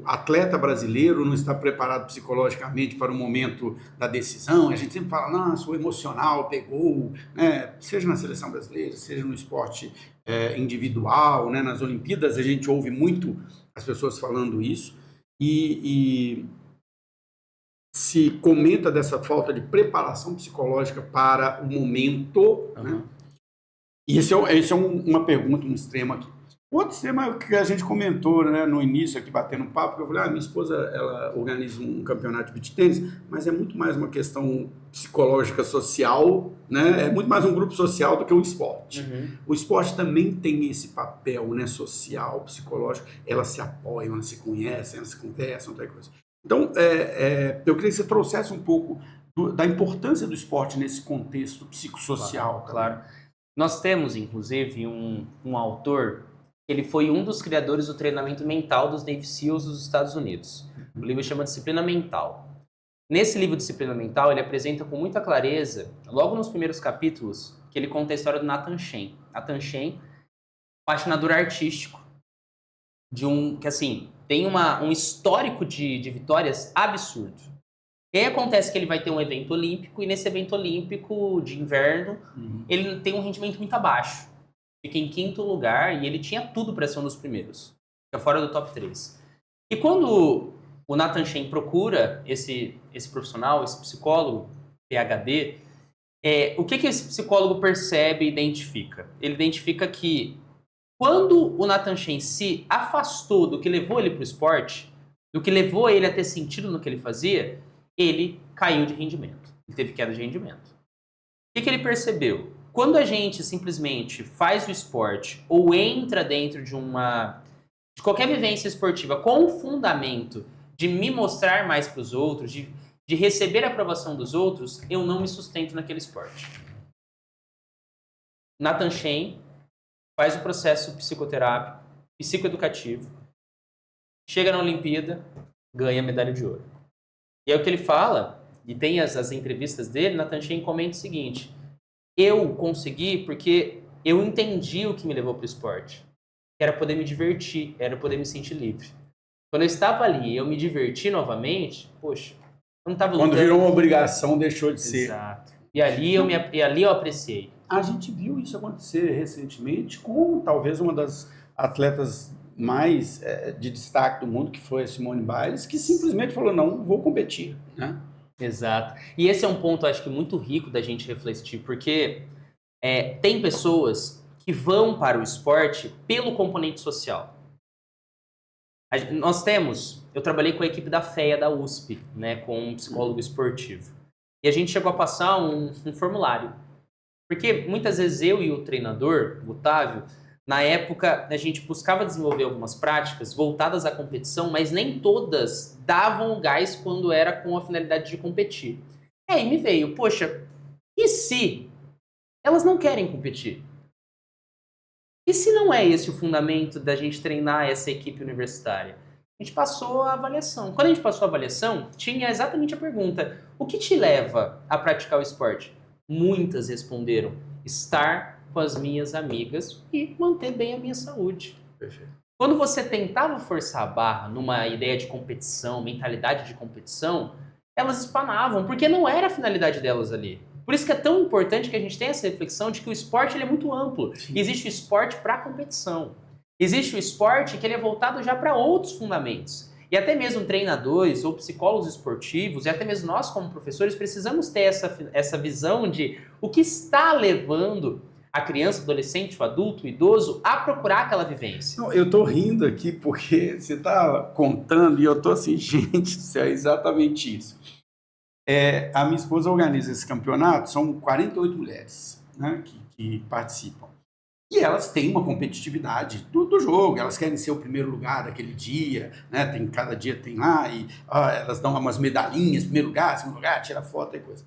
atleta brasileiro não está preparado psicologicamente para o momento da decisão. A gente sempre fala, nossa, o emocional pegou, né, seja na seleção brasileira, seja no esporte individual, né, nas Olimpíadas a gente ouve muito as pessoas falando isso, e se comenta dessa falta de preparação psicológica para o momento, né? E esse é uma pergunta, um extremo aqui. Outro extremo é o que a gente comentou, né, no início aqui, batendo um papo, que eu falei, minha esposa, ela organiza um campeonato de beach tênis, mas é muito mais uma questão psicológica, social, né, é muito mais um grupo social do que um esporte. O esporte também tem esse papel, né, social, psicológico, elas se apoiam, elas se conhecem, elas se conversam, outra coisa. Então, eu queria que você trouxesse um pouco da importância do esporte nesse contexto psicossocial. Claro. Nós temos, inclusive, um autor, ele foi um dos criadores do treinamento mental dos Navy SEALs dos Estados Unidos. O livro chama Disciplina Mental. Nesse livro Disciplina Mental, ele apresenta com muita clareza, logo nos primeiros capítulos, que ele conta a história do Nathan Chen. Nathan Chen, patinador artístico, que assim, tem um histórico de vitórias absurdo. E aí acontece que ele vai ter um evento olímpico, e nesse evento olímpico de inverno, ele tem um rendimento muito abaixo. Fica em 5º lugar, e ele tinha tudo para ser um dos primeiros. Fica fora do top 3. E quando o Nathan Chen procura esse profissional, esse psicólogo, PhD, O que esse psicólogo percebe e identifica? Ele identifica que quando o Nathan Chen se afastou do que levou ele para o esporte, do que levou ele a ter sentido no que ele fazia, ele caiu de rendimento. Ele teve queda de rendimento. O que ele percebeu? Quando a gente simplesmente faz o esporte ou entra dentro de qualquer vivência esportiva com o fundamento de me mostrar mais para os outros, de receber a aprovação dos outros, eu não me sustento naquele esporte. Nathan Chen faz o processo psicoterápico, psicoeducativo, chega na Olimpíada, ganha medalha de ouro. E aí o que ele fala, e tem as entrevistas dele, Nathan Chen comenta o seguinte: eu consegui porque eu entendi o que me levou para o esporte. Era poder me divertir, era poder me sentir livre. Quando eu estava ali e eu me diverti novamente, poxa, eu não estava lutando. Quando virou uma obrigação, deixou de ser. Exato. E ali eu apreciei. A gente viu isso acontecer recentemente com talvez uma das atletas mais de destaque do mundo, que foi a Simone Biles, que simplesmente falou, não, vou competir, né? Exato. E esse é um ponto, acho que, muito rico da gente refletir, porque tem pessoas que vão para o esporte pelo componente social. Eu trabalhei com a equipe da FEA da USP, né, com um psicólogo esportivo. E a gente chegou a passar um formulário. Porque muitas vezes eu e o treinador, o Otávio, na época a gente buscava desenvolver algumas práticas voltadas à competição, mas nem todas davam o gás quando era com a finalidade de competir. E aí me veio, poxa, e se elas não querem competir? E se não é esse o fundamento da gente treinar essa equipe universitária? A gente passou a avaliação. Quando a gente passou a avaliação, tinha exatamente a pergunta: o que te leva a praticar o esporte? Muitas responderam: estar com as minhas amigas e manter bem a minha saúde. Perfeito. Quando você tentava forçar a barra numa ideia de competição, mentalidade de competição, elas espanavam, porque não era a finalidade delas ali. Por isso que é tão importante que a gente tenha essa reflexão de que o esporte ele é muito amplo. Sim. Existe o esporte para competição. Existe o esporte que ele é voltado já para outros fundamentos. E até mesmo treinadores ou psicólogos esportivos, e até mesmo nós como professores, precisamos ter essa visão de o que está levando a criança, o adolescente, o adulto, o idoso a procurar aquela vivência. Não, eu estou rindo aqui porque você está contando e eu estou assim, gente, isso é exatamente isso. A minha esposa organiza esse campeonato, são 48 mulheres, né, que participam. E elas têm uma competitividade do jogo, elas querem ser o primeiro lugar daquele dia, né? Cada dia tem lá, e elas dão umas medalhinhas, primeiro lugar, segundo lugar, tira foto e coisa.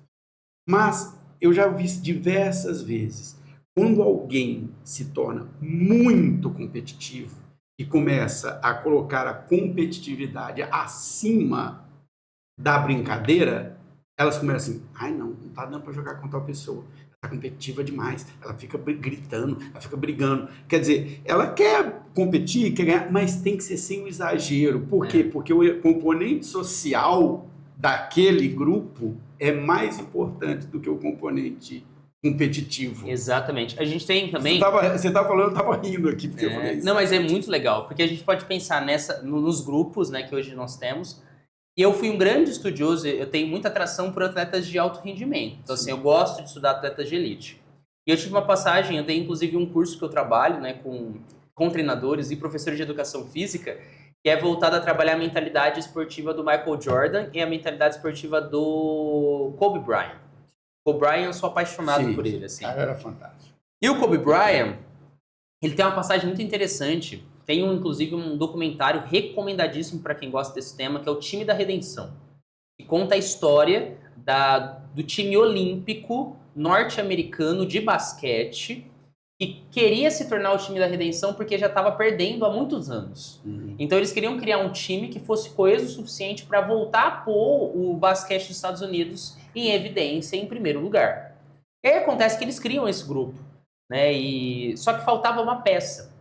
Mas eu já vi diversas vezes, quando alguém se torna muito competitivo e começa a colocar a competitividade acima da brincadeira, elas começam assim, ai não tá dando para jogar com tal pessoa. Tá competitiva demais, ela fica gritando, ela fica brigando. Quer dizer, ela quer competir, quer ganhar, mas tem que ser sem o exagero. Por quê? Porque o componente social daquele grupo é mais importante do que o componente competitivo. Exatamente. A gente tem também... Você estava falando, eu estava rindo aqui porque eu falei isso. Não, mas é muito legal, porque a gente pode pensar nos grupos, né, que hoje nós temos. E eu fui um grande estudioso, eu tenho muita atração por atletas de alto rendimento. Então, assim, eu gosto de estudar atletas de elite. E eu tive uma passagem, eu tenho inclusive um curso que eu trabalho, né, com treinadores e professores de educação física, que é voltado a trabalhar a mentalidade esportiva do Michael Jordan e a mentalidade esportiva do Kobe Bryant. Kobe Bryant, eu sou apaixonado por ele, assim. Cara, era fantástico. E o Kobe Bryant, ele tem uma passagem muito interessante. Tem, inclusive, um documentário recomendadíssimo para quem gosta desse tema, que é o Time da Redenção. Que conta a história do time olímpico norte-americano de basquete que queria se tornar o time da redenção porque já estava perdendo há muitos anos. Uhum. Então, eles queriam criar um time que fosse coeso o suficiente para voltar a pôr o basquete dos Estados Unidos em evidência em primeiro lugar. E aí acontece que eles criam esse grupo, né? Só que faltava uma peça.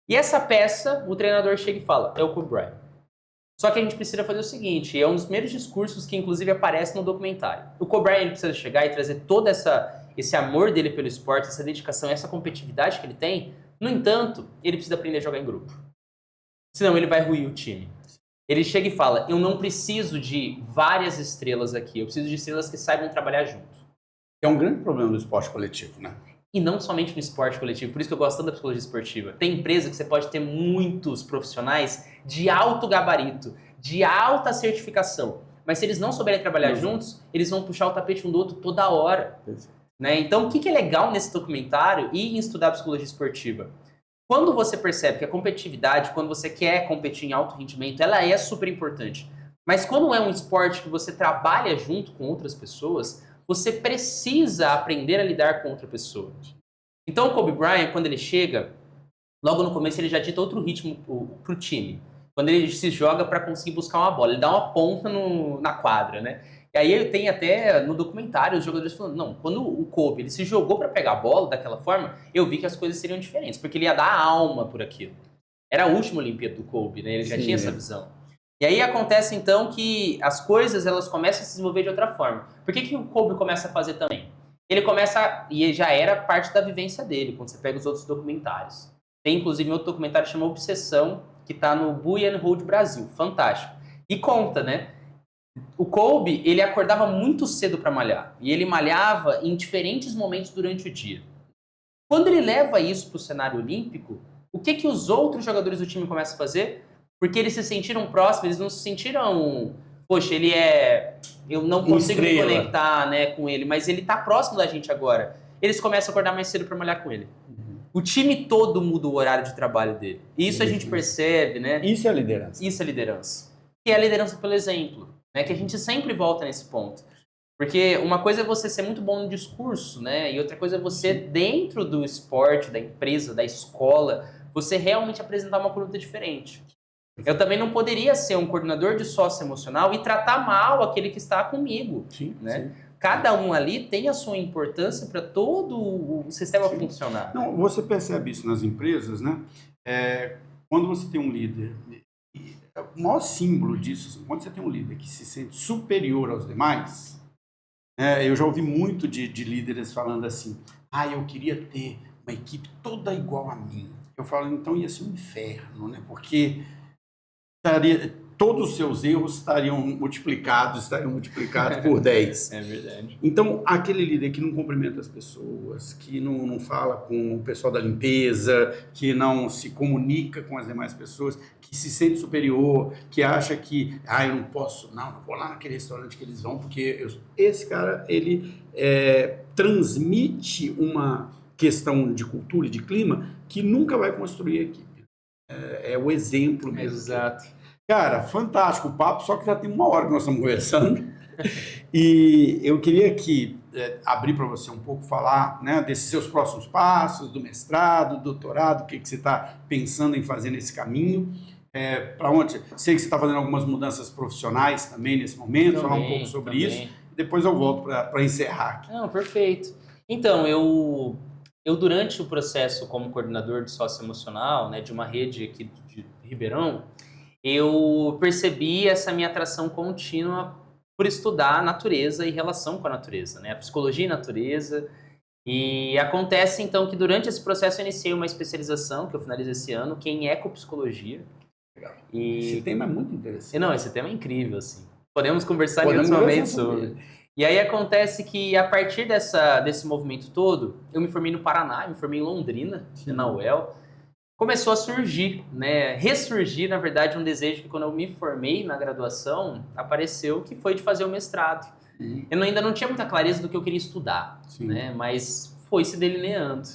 E essa peça, o treinador chega e fala, é o Kobe Bryant. Só que a gente precisa fazer o seguinte, é um dos primeiros discursos que inclusive aparece no documentário. O Kobe Bryant ele precisa chegar e trazer todo esse amor dele pelo esporte, essa dedicação, essa competitividade que ele tem. No entanto, ele precisa aprender a jogar em grupo. Senão ele vai ruir o time. Ele chega e fala, eu não preciso de várias estrelas aqui, eu preciso de estrelas que saibam trabalhar junto. É um grande problema do esporte coletivo, né? E não somente no esporte coletivo, por isso que eu gosto tanto da psicologia esportiva. Tem empresa que você pode ter muitos profissionais de alto gabarito, de alta certificação, mas se eles não souberem trabalhar juntos, eles vão puxar o tapete um do outro toda hora. Né? Então, o que é legal nesse documentário e em estudar psicologia esportiva? Quando você percebe que a competitividade, quando você quer competir em alto rendimento, ela é super importante. Mas quando é um esporte que você trabalha junto com outras pessoas, você precisa aprender a lidar com outra pessoa. Então, o Kobe Bryant, quando ele chega, logo no começo ele já dita outro ritmo pro time. Quando ele se joga para conseguir buscar uma bola, ele dá uma ponta na quadra, né? E aí ele tem até no documentário os jogadores falando, não, quando o Kobe ele se jogou para pegar a bola daquela forma, eu vi que as coisas seriam diferentes, porque ele ia dar alma por aquilo. Era a última Olimpíada do Kobe, né? Ele já tinha essa visão. E aí acontece então que as coisas elas começam a se desenvolver de outra forma. Por que o Kobe começa a fazer também? Ele começa, e já era parte da vivência dele, quando você pega os outros documentários. Tem inclusive um outro documentário chamado Obsessão, que está no Buy and Hold Brasil, fantástico. E conta, né? O Kobe, ele acordava muito cedo para malhar. E ele malhava em diferentes momentos durante o dia. Quando ele leva isso para o cenário olímpico, o que os outros jogadores do time começam a fazer? Porque eles se sentiram próximos, eles não se sentiram... Poxa, ele é... Eu não consigo me conectar, né, com ele, mas ele tá próximo da gente agora. Eles começam a acordar mais cedo para malhar com ele. O time todo muda o horário de trabalho dele. Isso a gente percebe, né? Isso é liderança. Isso é liderança. E é a liderança pelo exemplo, né? Que a gente sempre volta nesse ponto. Porque uma coisa é você ser muito bom no discurso, né? E outra coisa é você, dentro do esporte, da empresa, da escola, você realmente apresentar uma conduta diferente. Eu também não poderia ser um coordenador de socioemocional e tratar mal aquele que está comigo, né? Sim. Cada um ali tem a sua importância para todo o sistema funcionar. Não, você percebe isso nas empresas, né? Quando você tem um líder, o maior símbolo disso, assim, quando você tem um líder que se sente superior aos demais, eu já ouvi muito de líderes falando assim, eu queria ter uma equipe toda igual a mim. Eu falo, então ia ser um inferno, né? Porque todos os seus erros estariam multiplicados por 10. É verdade. Então, aquele líder que não cumprimenta as pessoas, que não fala com o pessoal da limpeza, que não se comunica com as demais pessoas, que se sente superior, que acha que, eu não posso, não vou lá naquele restaurante que eles vão, porque esse cara, ele transmite uma questão de cultura e de clima que nunca vai construir a equipe. É o exemplo mesmo. Exato. Cara, fantástico o papo, só que já tem 1 hora que nós estamos conversando. E eu queria aqui abrir para você um pouco, falar, né, desses seus próximos passos, do mestrado, do doutorado, o que você está pensando em fazer nesse caminho. Para onde? Sei que você está fazendo algumas mudanças profissionais também nesse momento, falar um pouco sobre isso. E depois eu volto para encerrar aqui. Não, perfeito. Então, eu durante o processo como coordenador de socioemocional, né, de uma rede aqui de Ribeirão, eu percebi essa minha atração contínua por estudar a natureza e relação com a natureza, né? A psicologia e natureza. E acontece, então, que durante esse processo eu iniciei uma especialização, que eu finalizo esse ano, que é em ecopsicologia. Legal. Esse tema é muito interessante. Não, esse tema é incrível, assim. Podemos conversar em outros momentos sobre. E aí acontece que, a partir desse movimento todo, eu me formei no Paraná, me formei em Londrina, na UEL. Começou a surgir, né? Ressurgir, na verdade, um desejo que quando eu me formei na graduação, apareceu, que foi de fazer o mestrado. Eu ainda não tinha muita clareza do que eu queria estudar, né? Mas foi se delineando.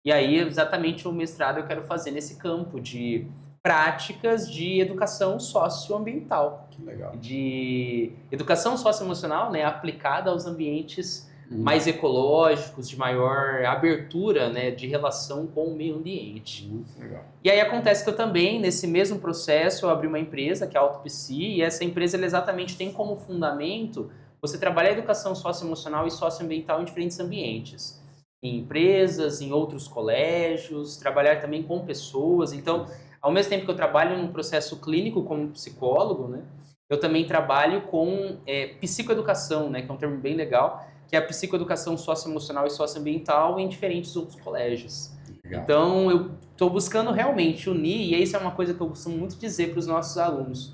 E aí, exatamente, o mestrado eu quero fazer nesse campo de práticas de educação socioambiental. Que legal. De educação socioemocional, né? Aplicada aos ambientes mais ecológicos, de maior abertura, né, de relação com o meio ambiente. Legal. E aí acontece que eu também, nesse mesmo processo, eu abri uma empresa, que é a AutoPsi, e essa empresa ela exatamente tem como fundamento você trabalhar a educação socioemocional e socioambiental em diferentes ambientes. Em empresas, em outros colégios, trabalhar também com pessoas. Então, ao mesmo tempo que eu trabalho num processo clínico como psicólogo, né, eu também trabalho com psicoeducação, né, que é um termo bem legal, que é a psicoeducação socioemocional e socioambiental em diferentes outros colégios. Legal. Então, eu estou buscando realmente unir, e isso é uma coisa que eu costumo muito dizer para os nossos alunos,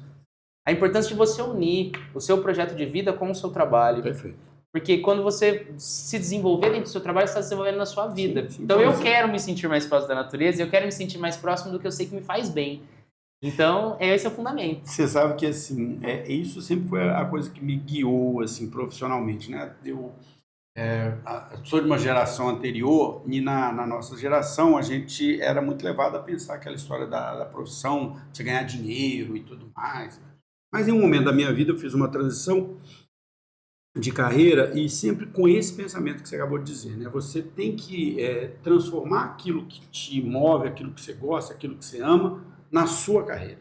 a importância de você unir o seu projeto de vida com o seu trabalho. Perfeito. Porque quando você se desenvolver dentro do seu trabalho, você está se desenvolvendo na sua vida. Sim, então eu quero me sentir mais próximo da natureza, eu quero me sentir mais próximo do que eu sei que me faz bem. Então, esse é o fundamento. Você sabe que, assim, isso sempre foi a coisa que me guiou, assim, profissionalmente, né? Eu sou de uma geração anterior e na nossa geração a gente era muito levado a pensar aquela história da profissão, de você ganhar dinheiro e tudo mais. Mas em um momento da minha vida eu fiz uma transição de carreira e sempre com esse pensamento que você acabou de dizer, né? Você tem que transformar aquilo que te move, aquilo que você gosta, aquilo que você ama, na sua carreira.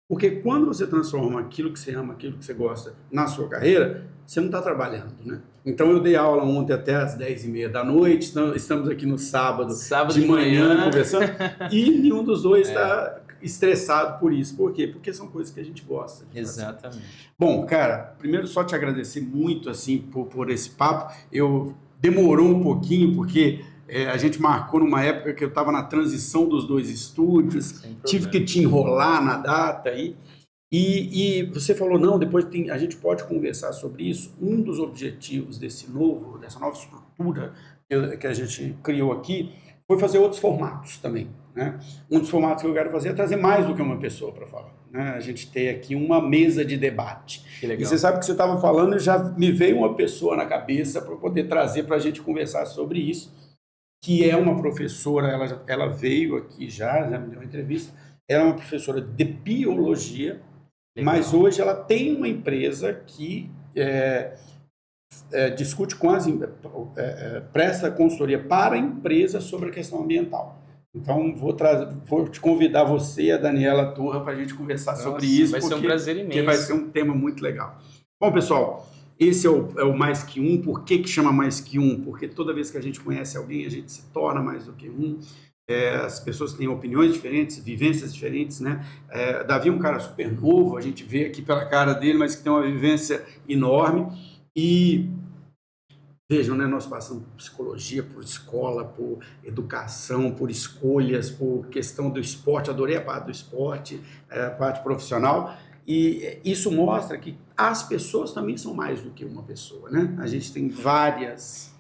Porque quando você transforma aquilo que você ama, aquilo que você gosta na sua carreira, você não está trabalhando, né? Então eu dei aula ontem até às 10h30 da noite, estamos aqui no sábado de manhã conversando, e nenhum dos dois está estressado por isso. Por quê? Porque são coisas que a gente gosta. Exatamente. Bom, cara, primeiro só te agradecer muito assim por esse papo. Demorou um pouquinho, porque a gente marcou numa época que eu estava na transição dos dois estúdios, tive que te enrolar na data aí. E você falou, não, depois a gente pode conversar sobre isso. Um dos objetivos dessa nova estrutura que a gente criou aqui foi fazer outros formatos também, né? Um dos formatos que eu quero fazer é trazer mais do que uma pessoa para falar, né? A gente ter aqui uma mesa de debate. Que legal. E você sabe que você estava falando e já me veio uma pessoa na cabeça para poder trazer para a gente conversar sobre isso, que é uma professora, ela veio aqui já me deu uma entrevista, ela é uma professora de biologia, mas hoje ela tem uma empresa que discute presta consultoria para a empresa sobre a questão ambiental. Então, vou te convidar você e a Daniela Turra para a gente conversar sobre isso. Vai ser um prazer imenso. Porque vai ser um tema muito legal. Bom, pessoal, esse é o Mais Que Um. Por que chama Mais Que Um? Porque toda vez que a gente conhece alguém, a gente se torna mais do que um. As pessoas têm opiniões diferentes, vivências diferentes, né? Davi é um cara super novo, a gente vê aqui pela cara dele, mas que tem uma vivência enorme. E vejam, né? Nós passamos por psicologia, por escola, por educação, por escolhas, por questão do esporte. Adorei a parte do esporte, a parte profissional. E isso mostra que as pessoas também são mais do que uma pessoa, né? A gente tem várias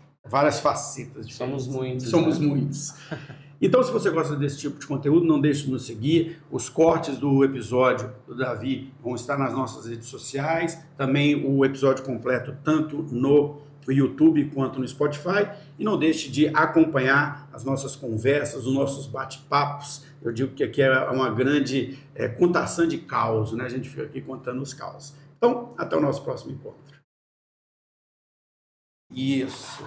facetas diferentes. Somos muitos. Então, se você gosta desse tipo de conteúdo, não deixe de nos seguir. Os cortes do episódio do Davi vão estar nas nossas redes sociais. Também o episódio completo, tanto no YouTube quanto no Spotify. E não deixe de acompanhar as nossas conversas, os nossos bate-papos. Eu digo que aqui é uma grande contação de caos, né? A gente fica aqui contando os caos. Então, até o nosso próximo encontro. Isso.